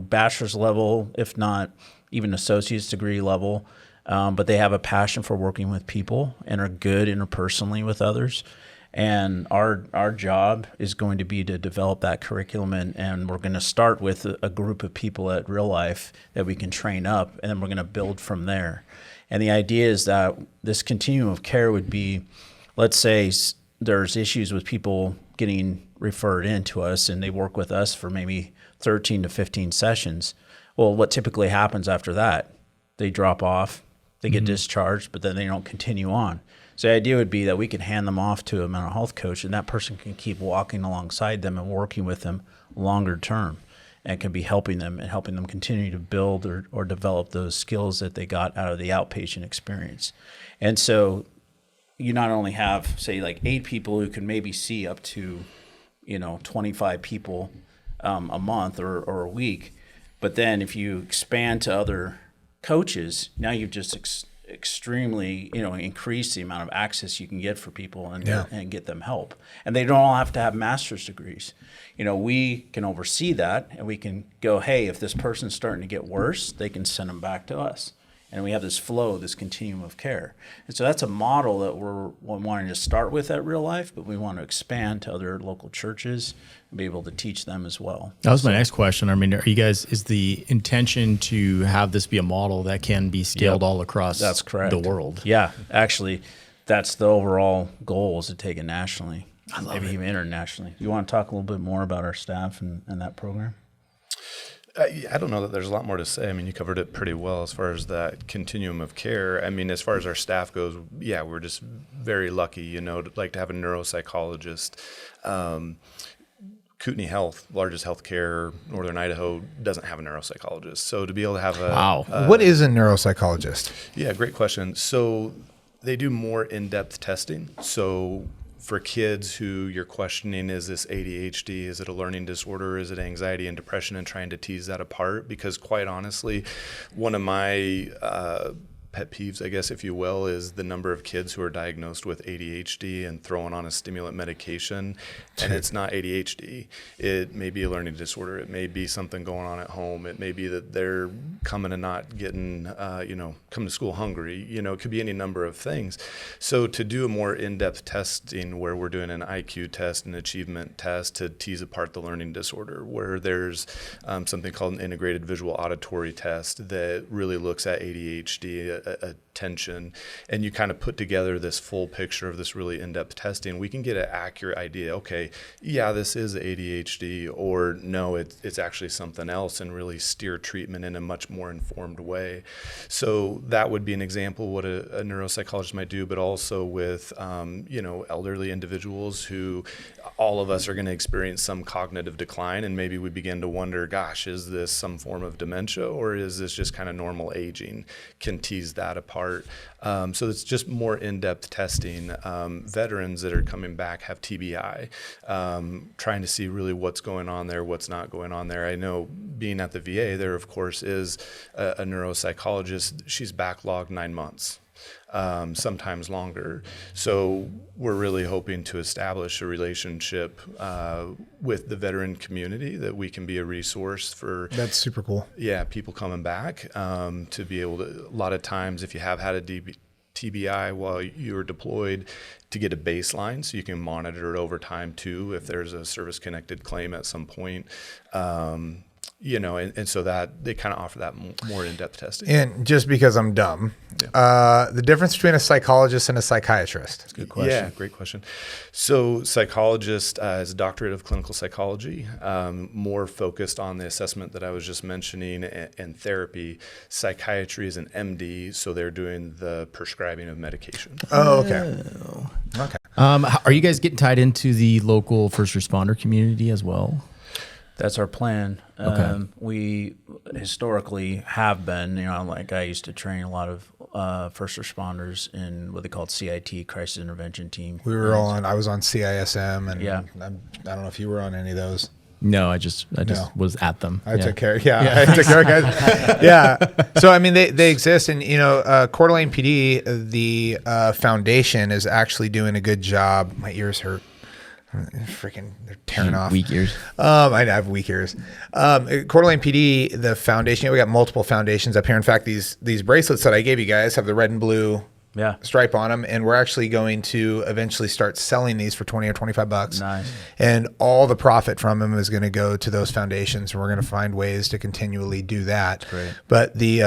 bachelor's level, if not even associate's degree level, but they have a passion for working with people and are good interpersonally with others. And our job is going to be to develop that curriculum, and we're going to start with a group of people at Real Life that we can train up, and then we're going to build from there. And the idea is that this continuum of care would be, let's say there's issues with people getting referred in to us and they work with us for maybe 13 to 15 sessions. Well, what typically happens after that? They drop off, they get discharged, but then they don't continue on. So the idea would be that we can hand them off to a mental health coach, and that person can keep walking alongside them and working with them longer term, and can be helping them continue to build or develop those skills that they got out of the outpatient experience. And so you not only have, say, 8 people who can maybe see up to, 25 people a month or a week, but then if you expand to other coaches, now you've just extremely, increased the amount of access you can get for people and get them help. And they don't all have to have master's degrees. We can oversee that, and we can go, hey, if this person's starting to get worse, they can send them back to us. And we have this flow, this continuum of care. And so that's a model that we're wanting to start with at Real Life, but we want to expand to other local churches and be able to teach them as well. That was my next question. I mean, is the intention to have this be a model that can be scaled all across That's correct. the world? Yeah, actually, that's the overall goal, is to take it nationally, maybe even internationally. You want to talk a little bit more about our staff and that program? I don't know that there's a lot more to say. I mean, you covered it pretty well as far as that continuum of care. I mean, as far as our staff goes, we're just very lucky, to have a neuropsychologist. Kootenai Health, largest healthcare, Northern Idaho, doesn't have a neuropsychologist. So to be able to have what is a neuropsychologist? Yeah, great question. So they do more in-depth testing. So for kids who you're questioning, is this ADHD, is it a learning disorder, is it anxiety and depression, and trying to tease that apart? Because quite honestly, one of my pet peeves, I guess, if you will, is the number of kids who are diagnosed with ADHD and thrown on a stimulant medication. And it's not ADHD. It may be a learning disorder. It may be something going on at home. It may be that they're coming and not getting, coming to school hungry. It could be any number of things. So to do a more in-depth testing where we're doing an IQ test, an achievement test to tease apart the learning disorder, where there's something called an integrated visual auditory test that really looks at ADHD, attention, and you kind of put together this full picture of this really in-depth testing, we can get an accurate idea. Okay, yeah, this is ADHD, or no, it's actually something else, and really steer treatment in a much more informed way. So that would be an example of what a neuropsychologist might do, but also with elderly individuals who all of us are going to experience some cognitive decline, and maybe we begin to wonder, gosh, is this some form of dementia, or is this just kind of normal aging? Can tease that apart. So it's just more in-depth testing. Veterans that are coming back have TBI, trying to see really what's going on there, what's not going on there. I know being at the VA, there of course is a neuropsychologist. She's backlogged 9 months. Sometimes longer. So we're really hoping to establish a relationship with the veteran community that we can be a resource for. That's super cool. Yeah, people coming back to be able to, a lot of times if you have had a TBI while you're deployed, to get a baseline so you can monitor it over time too if there's a service-connected claim at some point. And so that they kind of offer that more in-depth testing. And just because I'm dumb, the difference between a psychologist and a psychiatrist. That's a good question. Yeah, great question. So psychologist is a doctorate of clinical psychology, more focused on the assessment that I was just mentioning and therapy. Psychiatry is an MD, so they're doing the prescribing of medication. Oh, okay. Okay. Are you guys getting tied into the local first responder community as well? That's our plan. Okay. We historically have been, like I used to train a lot of first responders in what they called CIT, Crisis Intervention Team. I was on CISM, and yeah. I don't know if you were on any of those. No, I just was at them. I took care. Yeah, I took care of guys. Yeah. So I mean, they exist, and Coeur d'Alene PD, the foundation is actually doing a good job. My ears hurt. Freaking, they're tearing off. Weak ears. I have weak ears. Coeur d'Alene PD, the foundation. We got multiple foundations up here. In fact, these bracelets that I gave you guys have the red and blue stripe on them, and we're actually going to eventually start selling these for $20 or $25. Nice. And all the profit from them is going to go to those foundations, and we're going to find ways to continually do that. Great. But the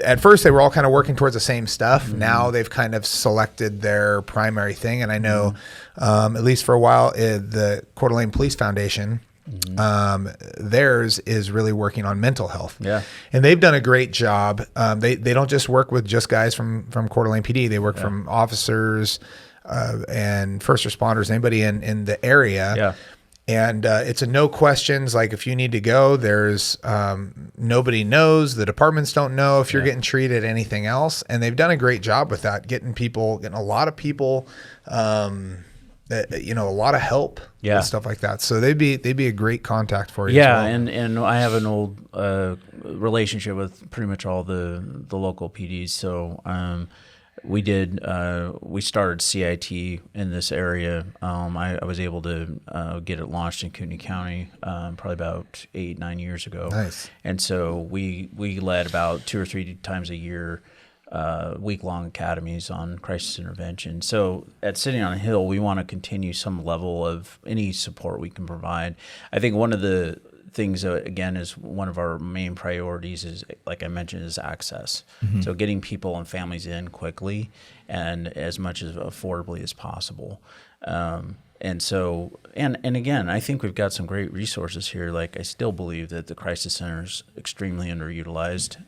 at first they were all kind of working towards the same stuff. Mm-hmm. Now they've kind of selected their primary thing, and I know at least for a while the Coeur d'Alene Police Foundation. Mm-hmm. Theirs is really working on mental health. Yeah. And they've done a great job. They don't just work with just guys from Coeur d'Alene PD. They work from officers and first responders, anybody in the area. Yeah. And it's a no questions. Like if you need to go, there's nobody knows. The departments don't know if you're getting treated anything else. And they've done a great job with that, getting a lot of people, a lot of help and stuff like that. So they'd be a great contact for you. Yeah, as well. and I have an old relationship with pretty much all the local PDs. So we started CIT in this area. I was able to get it launched in Kootenai County probably about 8-9 years ago. Nice. And so we led about 2 or 3 times a year week-long academies on crisis intervention. So at Sitting on a Hill, we want to continue some level of any support we can provide. I think one of the things that, again, is one of our main priorities is, like I mentioned, is access. Mm-hmm. So getting people and families in quickly and as much as affordably as possible. And so, and again, I think we've got some great resources here. Like I still believe that the crisis center is extremely underutilized.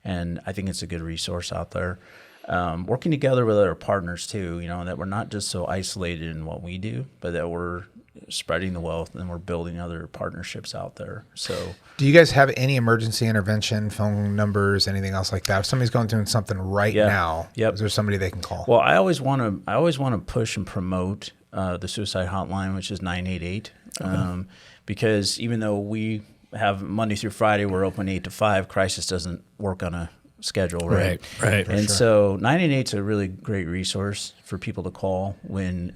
And I think it's a good resource out there. Working together with other partners too, that we're not just so isolated in what we do, but that we're spreading the wealth and we're building other partnerships out there. So, do you guys have any emergency intervention phone numbers, anything else like that? If somebody's going through something right now, is there somebody they can call? Well, I always want to push and promote the suicide hotline, which is 988, because even though we have Monday through Friday, we're open 8 to 5. Crisis doesn't work on a schedule, right? Right. And so 988 is a really great resource for people to call when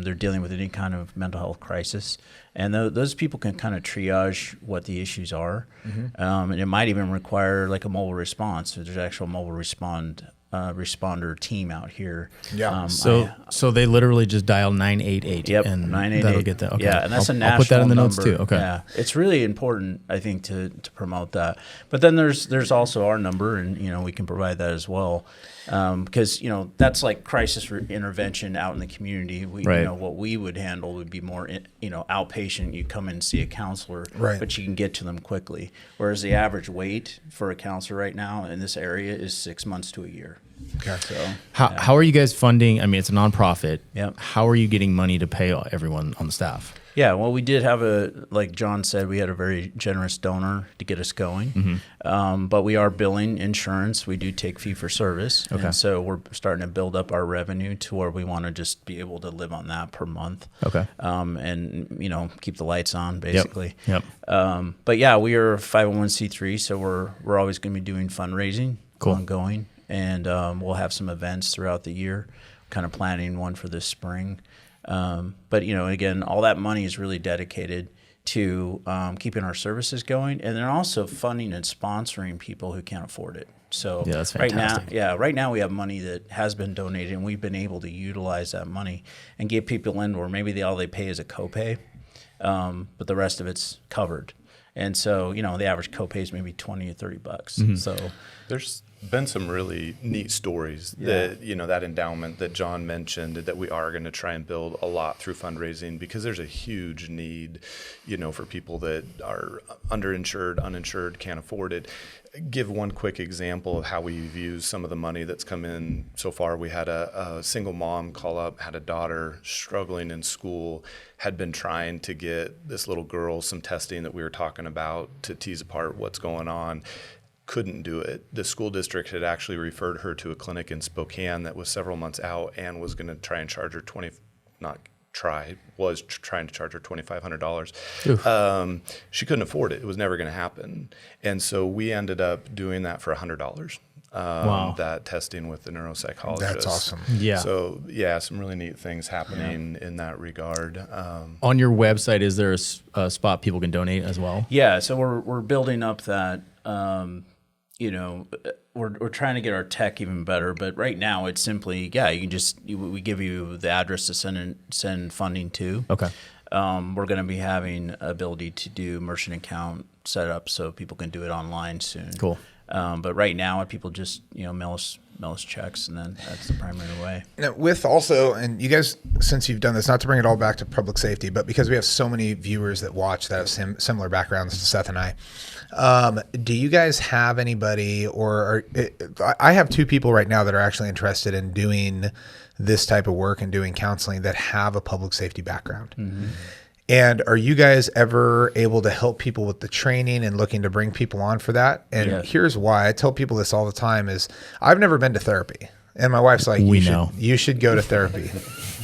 they're dealing with any kind of mental health crisis. And those people can kind of triage what the issues are. And it might even require like a mobile response. So there's actual mobile responder team out here. Yeah. So they literally just dial 988. Yep, and 988. that'll get that. Okay. Yeah, and that's a national I'll put that in the number. notes too. Okay. Yeah, it's really important, I think, to promote that. But then there's also our number, and we can provide that as well, because that's like crisis intervention out in the community. What we would handle would be more outpatient. You come in and see a counselor, but you can get to them quickly. Whereas the average wait for a counselor right now in this area is 6 months to a year. Okay. So How are you guys funding? I mean, it's a nonprofit. Yep. How are you getting money to pay everyone on the staff? Yeah, well, we did have like John said, we had a very generous donor to get us going. But we are billing insurance. We do take fee for service. Okay. And so we're starting to build up our revenue to where we want to just be able to live on that per month. Okay. And keep the lights on basically. Yep. But yeah, we are a 501c3, so we're always going to be doing fundraising ongoing. And we'll have some events throughout the year, kind of planning one for this spring. But again, all that money is really dedicated to keeping our services going, and then also funding and sponsoring people who can't afford it. So that's fantastic. right now we have money that has been donated, and we've been able to utilize that money and get people in where maybe all they pay is a copay, but the rest of it's covered. And so the average copay is maybe $20 or $30. So there's been some really neat stories that that endowment that John mentioned that we are going to try and build a lot through fundraising, because there's a huge need for people that are underinsured, uninsured, can't afford it. Give one quick example of how we've used some of the money that's come in so far. We had a single mom call up, had a daughter struggling in school, had been trying to get this little girl some testing that we were talking about to tease apart what's going on. Couldn't do it. The school district had actually referred her to a clinic in Spokane that was several months out and was going to try and charge her trying to charge her $2,500. She couldn't afford it. It was never going to happen. And so we ended up doing that for $100. Wow. That testing with the neuropsychologist. That's awesome. Yeah. So some really neat things happening in that regard. On your website, is there a spot people can donate as well? Yeah, so we're building up that. We're trying to get our tech even better, but right now it's simply you can we give you the address to send funding to. Okay. We're going to be having ability to do merchant account setup so people can do it online soon. Cool. But right now people just mail us checks, and then that's the primary way. Now, with also, and you guys, since you've done this, not to bring it all back to public safety, but because we have so many viewers that watch that have similar backgrounds to Seth and I, do you guys have anybody, I have two people right now that are actually interested in doing this type of work and doing counseling that have a public safety background. Mm-hmm. And are you guys ever able to help people with the training and looking to bring people on for that? And here's why. I tell people this all the time is I've never been to therapy. And my wife's like, you should go to therapy.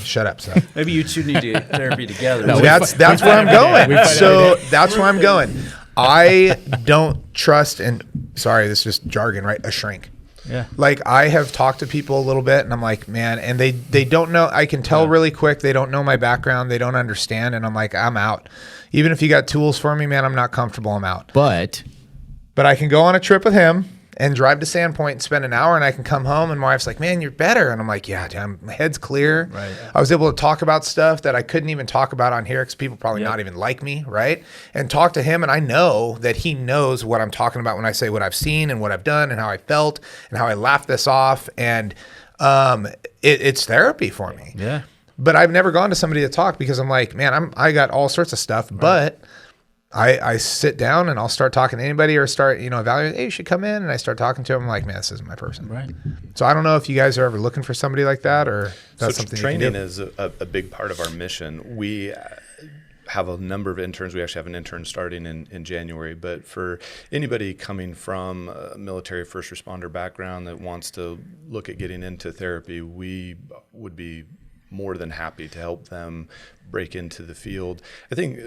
Shut up, Seth. Maybe you two need to get therapy together. No, that's where I'm going. So that's where I'm going. I don't trust, and sorry, this is just jargon, right? A shrink. Yeah. Like I have talked to people a little bit and I'm like, man, and they don't know, I can tell really quick, they don't know my background, they don't understand. And I'm like, I'm out. Even if you got tools for me, man, I'm not comfortable, I'm out. But I can go on a trip with him and drive to Sandpoint and spend an hour, and I can come home and my wife's like, man, you're better. And I'm like, yeah, damn, my head's clear. Right. I was able to talk about stuff that I couldn't even talk about on here because people probably not even like me, right? And talk to him, and I know that he knows what I'm talking about when I say what I've seen and what I've done and how I felt and how I laughed this off. And it's therapy for me. Yeah. But I've never gone to somebody to talk because I'm like, man, I got all sorts of stuff, but I sit down and I'll start talking to anybody or start, evaluating, hey, you should come in. And I start talking to them. I'm like, man, this isn't my person. Right. So I don't know if you guys are ever looking for somebody like that, or that's something training you can do. is a big part of our mission. We have a number of interns. We actually have an intern starting in January. But for anybody coming from a military first responder background that wants to look at getting into therapy, we would be more than happy to help them break into the field. I think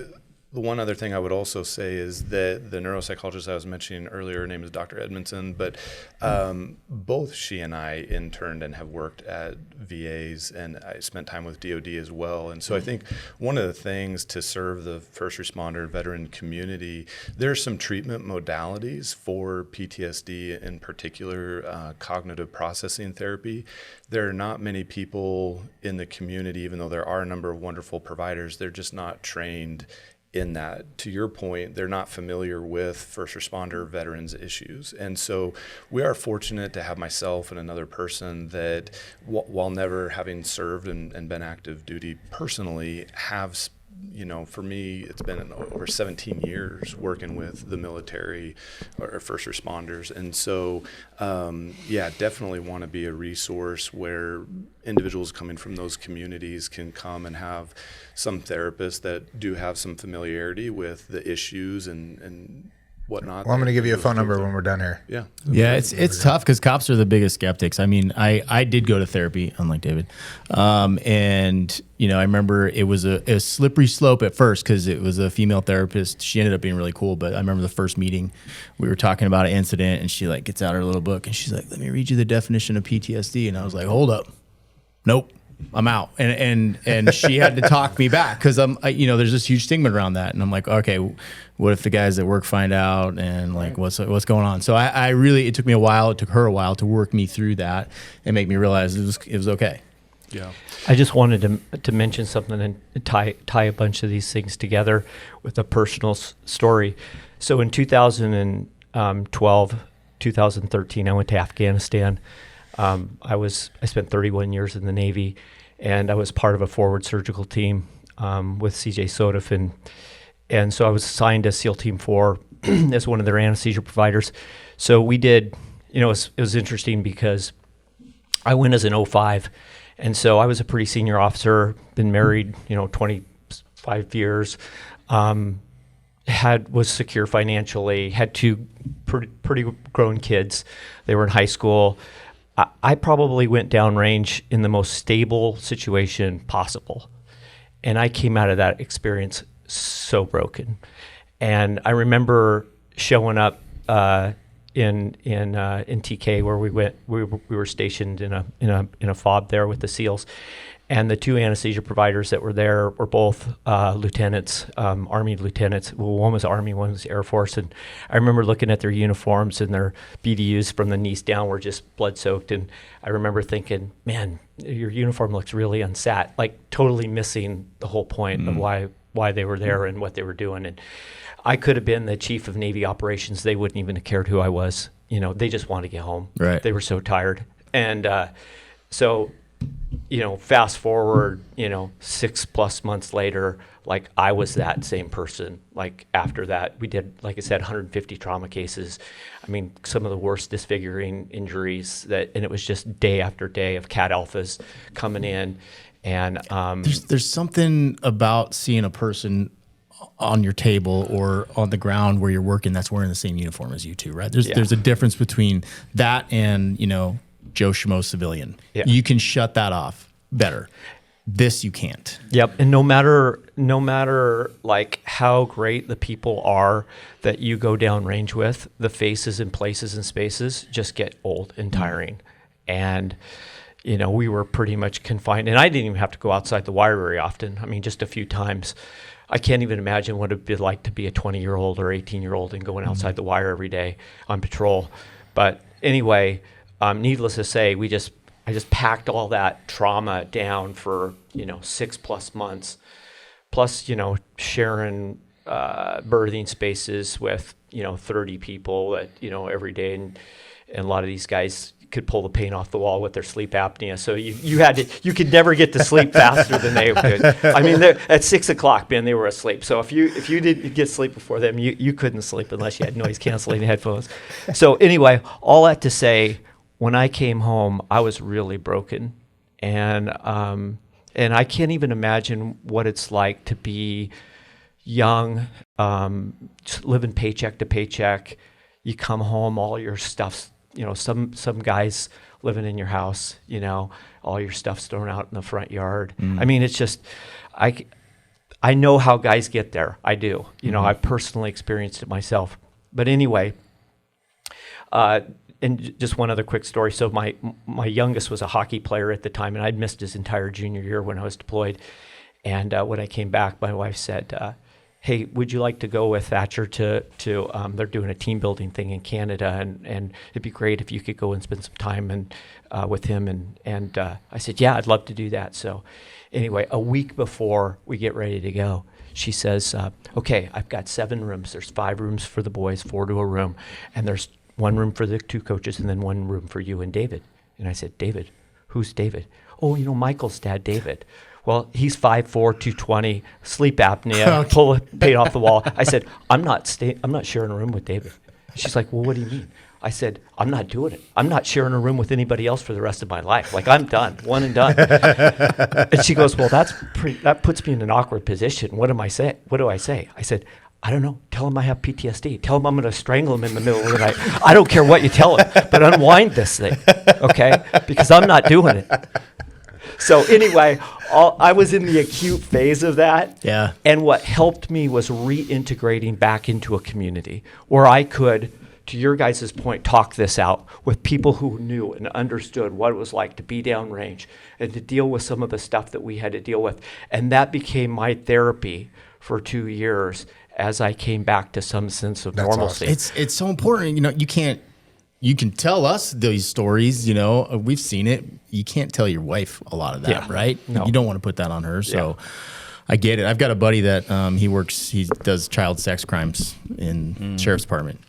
The one other thing I would also say is that the neuropsychologist I was mentioning earlier, her name is Dr. Edmondson, but both she and I interned and have worked at VAs, and I spent time with DOD as well. And so I think one of the things to serve the first responder veteran community, there are some treatment modalities for PTSD, in particular cognitive processing therapy. There are not many people in the community, even though there are a number of wonderful providers, they're just not trained in that. To your point, they're not familiar with first responder veterans issues. And so we are fortunate to have myself and another person that, while never having served and been active duty personally, have, for me, it's been over 17 years working with the military or first responders. And so, definitely want to be a resource where individuals coming from those communities can come and have some therapists that do have some familiarity with the issues and whatnot. Well, I'm going to give you a phone number when we're done here. Yeah. Yeah, it's tough because cops are the biggest skeptics. I mean, I did go to therapy, unlike David. And, I remember it was a slippery slope at first because it was a female therapist. She ended up being really cool. But I remember the first meeting, we were talking about an incident, and she gets out her little book, and she's like, let me read you the definition of PTSD. And I was like, hold up. Nope. I'm out. And she had to talk me back because there's this huge stigma around that. And I'm like, okay, what if the guys at work find out and what's going on? So I really, it took her a while to work me through that and make me realize it was okay. Yeah. I just wanted to mention something and tie a bunch of these things together with a personal story. So in 2012, 2013, I went to Afghanistan. I spent 31 years in the Navy, and I was part of a forward surgical team with CJ Sodif, and so I was assigned to SEAL Team 4 as one of their anesthesia providers. So we did, it was interesting because I went as an 05, and so I was a pretty senior officer, been married, 25 years, was secure financially, had two pretty grown kids. They were in high school. I probably went downrange in the most stable situation possible. And I came out of that experience so broken. And I remember showing up in TK where we were stationed in a FOB there with the SEALs. And the two anesthesia providers that were there were both lieutenants, Army lieutenants. Well, one was Army, one was Air Force. And I remember looking at their uniforms, and their BDUs from the knees down were just blood-soaked. And I remember thinking, man, your uniform looks really unsat, totally missing the whole point of why they were there and what they were doing. And I could have been the chief of Navy operations. They wouldn't even have cared who I was. They just wanted to get home. Right. They were so tired. And so... fast forward, 6+ months later, I was that same person. After that, we did, like I said, 150 trauma cases. I mean, some of the worst disfiguring injuries and it was just day after day of cat alphas coming in. And there's something about seeing a person on your table or on the ground where you're working that's wearing the same uniform as you two, right? There's a difference between that and, Joe Schmo civilian. Yeah. You can shut that off better. This you can't. Yep. And no matter how great the people are that you go downrange with, the faces and places and spaces just get old and tiring. And we were pretty much confined, and I didn't even have to go outside the wire very often. I mean, just a few times. I can't even imagine what it'd be like to be a 20-year-old or 18-year-old and going outside the wire every day on patrol. But anyway, needless to say, I just packed all that trauma down for 6+ months, plus sharing birthing spaces with 30 people that every day, and a lot of these guys could pull the paint off the wall with their sleep apnea. So you could never get to sleep faster than they could. I mean, at 6 o'clock, man, they were asleep. So if you didn't get sleep before them, you couldn't sleep unless you had noise canceling headphones. So anyway, all that to say, when I came home, I was really broken, and I can't even imagine what it's like to be young, living paycheck to paycheck. You come home, all your stuff's, some guys living in your house, all your stuff's thrown out in the front yard. I mean, it's just, I know how guys get there. I do. You know, I've personally experienced it myself. But anyway, and just one other quick story. So my youngest was a hockey player at the time, and I'd missed his entire junior year when I was deployed. And when I came back, my wife said, hey, would you like to go with Thatcher to they're doing a team building thing in Canada, and it'd be great if you could go and spend some time with him. And I said, yeah, I'd love to do that. So anyway, a week before we get ready to go, she says, okay, I've got 7 rooms. There's 5 rooms for the boys, 4 to a room, and there's 1 room for the 2 coaches, and then 1 room for you and David. And I said, David? Who's David? Oh, you know, Michael's dad, David. Well, he's 5'4", 220, sleep apnea, pull a paint off the wall. I said, I'm not sharing a room with David. She's like, well, what do you mean? I said, I'm not doing it. I'm not sharing a room with anybody else for the rest of my life. Like, I'm done, one and done. And she goes, well, that puts me in an awkward position. What do I say? I said, I don't know. Tell him I have PTSD. Tell him I'm going to strangle him in the middle of the night. I don't care what you tell him, but unwind this thing, okay? Because I'm not doing it. So anyway, I was in the acute phase of that. Yeah. And what helped me was reintegrating back into a community where I could, to your guys' point, talk this out with people who knew and understood what it was like to be downrange and to deal with some of the stuff that we had to deal with. And that became my therapy for 2 years as I came back to some sense of normalcy. Awesome. It's so important. You know, you can tell us these stories, you know, we've seen it. You can't tell your wife a lot of that, right? No. You don't want to put that on her. So I get it. I've got a buddy that he does child sex crimes in sheriff's department.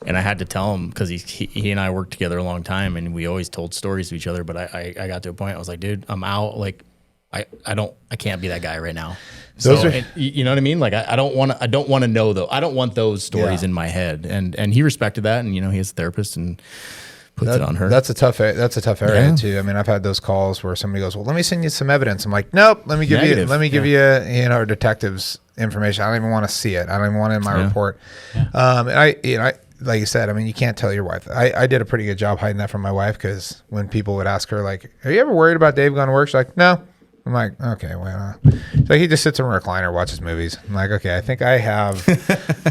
And I had to tell him because he and I worked together a long time and we always told stories to each other. But I got to a point I was like, dude, I'm out. Like, I can't be that guy right now. You know what I mean? Like I don't want to know though. I don't want those stories in my head. And he respected that. And you know, he has a therapist and puts it on her. That's a tough area too. I mean, I've had those calls where somebody goes, well, let me send you some evidence. I'm like, nope, let me give you a detective's information. I don't even want to see it. I don't even want it in my report. And I like you said, I mean, you can't tell your wife. I did a pretty good job hiding that from my wife because when people would ask her, like, are you ever worried about Dave going to work? She's like, no. I'm like, okay, well, so he just sits in a recliner, watches movies. I'm like, okay, I think I have,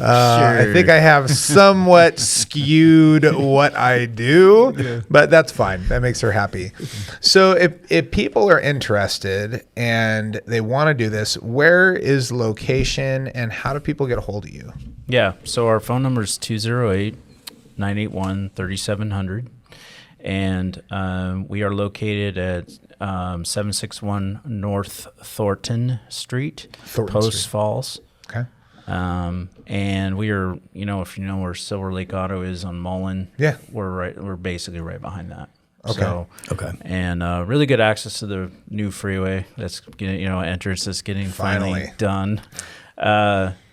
I think I have somewhat skewed what I do, but that's fine. That makes her happy. So if people are interested and they want to do this, where is location and how do people get a hold of you? Yeah, so our phone number is 208-981-3700. And we are located at 761 North Thornton Street, Post Falls. Okay. And we are, you know, if you know where Silver Lake Auto is on Mullen, we're basically right behind that. Okay. So, and really good access to the new freeway that's getting, you know, entrance that's getting finally done.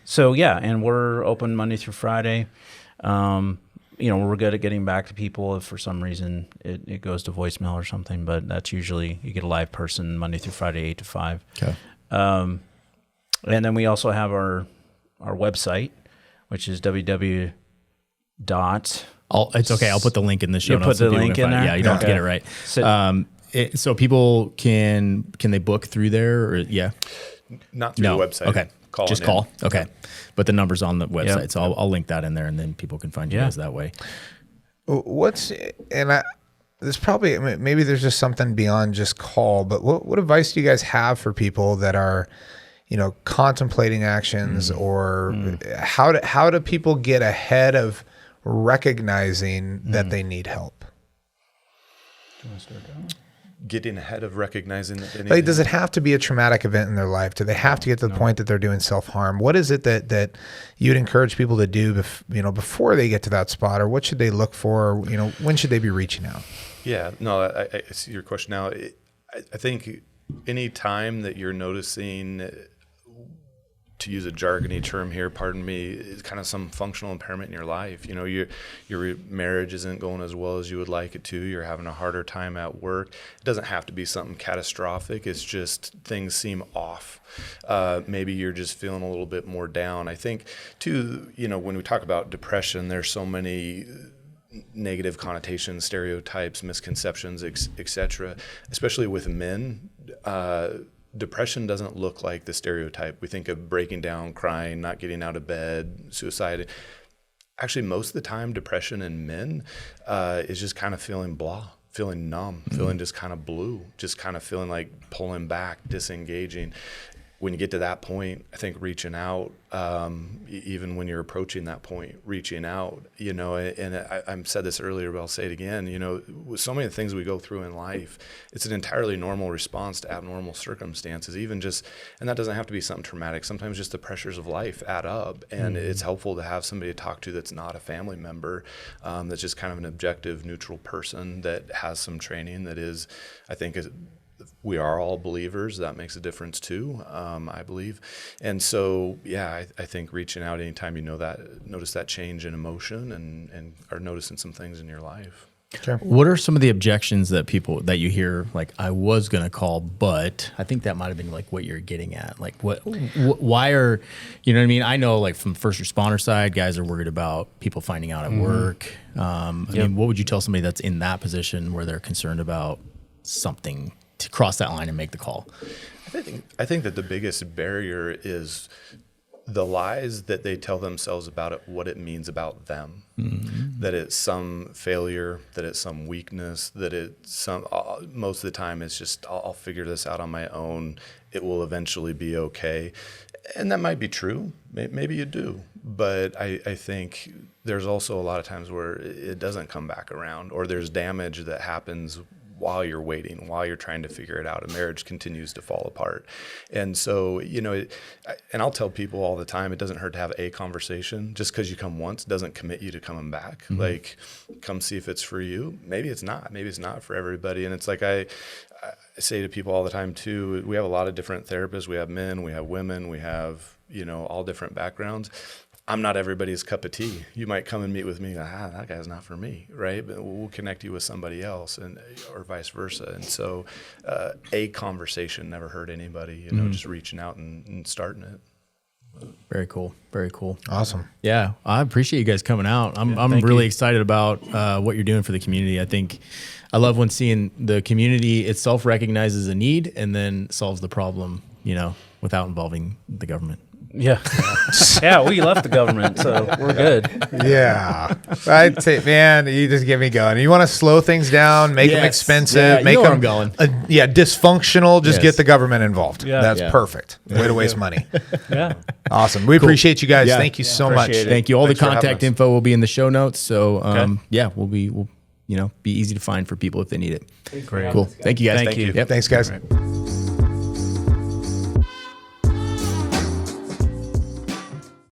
So yeah, and we're open Monday through Friday. You know, we're good at getting back to people if for some reason it goes to voicemail or something, but that's usually you get a live person Monday through Friday, 8 to 5. Okay. And then we also have our website, which is www. It's okay. I'll put the link in the show notes. Put the link in there? Yeah, you don't have to get it right. So people can they book through there or Not through the website. Okay. Call. Okay. But the number's on the website. So I'll link that in there and then people can find you guys that way. There's probably, maybe there's just something beyond just call, but what advice do you guys have for people that are, you know, contemplating actions or how do people get ahead of recognizing that they need help? Do you want to start that? Getting ahead of recognizing that they need like, does it have to be a traumatic event in their life? Do they have to get to the point that they're doing self-harm? What is it that you'd encourage people to do before they get to that spot, or what should they look for? You know, when should they be reaching out? Yeah, no, I see your question now. I think any time that you're noticing, to use a jargony term here, pardon me, is kind of some functional impairment in your life. You know, your marriage isn't going as well as you would like it to. You're having a harder time at work. It doesn't have to be something catastrophic. It's just things seem off. Maybe you're just feeling a little bit more down. I think, too, you know, when we talk about depression, there's so many negative connotations, stereotypes, misconceptions, etc., especially with men. depression doesn't look like the stereotype. We think of breaking down, crying, not getting out of bed, suicide. Actually, most of the time, depression in men is just kind of feeling blah, feeling numb, feeling just kind of blue, just kind of feeling like pulling back, disengaging. When you get to that point, I think reaching out, even when you're approaching that point, reaching out, and I said this earlier, but I'll say it again, with so many things we go through in life, it's an entirely normal response to abnormal circumstances, and that doesn't have to be something traumatic. Sometimes just the pressures of life add up, and it's helpful to have somebody to talk to that's not a family member, that's just kind of an objective, neutral person that has some training that is, I think, we are all believers. That makes a difference too, I believe. And so, I think reaching out anytime notice that change in emotion and are noticing some things in your life. Okay. What are some of the objections that you hear, like, I was going to call, but I think that might've been like what you're getting at. Like why are, you know what I mean? I know, like, from the first responder side, guys are worried about people finding out at work. I mean, what would you tell somebody that's in that position where they're concerned about something to cross that line and make the call? I think that the biggest barrier is the lies that they tell themselves about it, what it means about them, that it's some failure, that it's some weakness, that it's most of the time it's just, I'll figure this out on my own. It will eventually be okay. And that might be true. Maybe you do. But I think there's also a lot of times where it doesn't come back around, or there's damage that happens while you're waiting, while you're trying to figure it out. A marriage continues to fall apart. And so, and I'll tell people all the time, it doesn't hurt to have a conversation. Just because you come once doesn't commit you to coming back. Like, come see if it's for you. Maybe it's not. Maybe it's not for everybody. And it's like I say to people all the time too, we have a lot of different therapists. We have men, we have women, we have, all different backgrounds. I'm not everybody's cup of tea. You might come and meet with me, that guy's not for me, right? But we'll connect you with somebody else, or vice versa. And so a conversation never hurt anybody, just reaching out and starting it. Very cool. Very cool. Awesome. Yeah, I appreciate you guys coming out. I'm really excited about what you're doing for the community. I love when seeing the community itself recognizes a need and then solves the problem, without involving the government. Yeah. Yeah, we left the government, so we're good. Yeah. I'd say, man, you just get me going. You want to slow things down, make them expensive, make them dysfunctional, just get the government involved. Yeah. That's perfect. Way to waste money. Yeah. Awesome. We appreciate you guys. Thank you so much. Thank you. All the contact info will be in the show notes. So, we'll be easy to find for people if they need it. Great. Cool. Thank you guys. Thank you. Yep. Thanks, guys.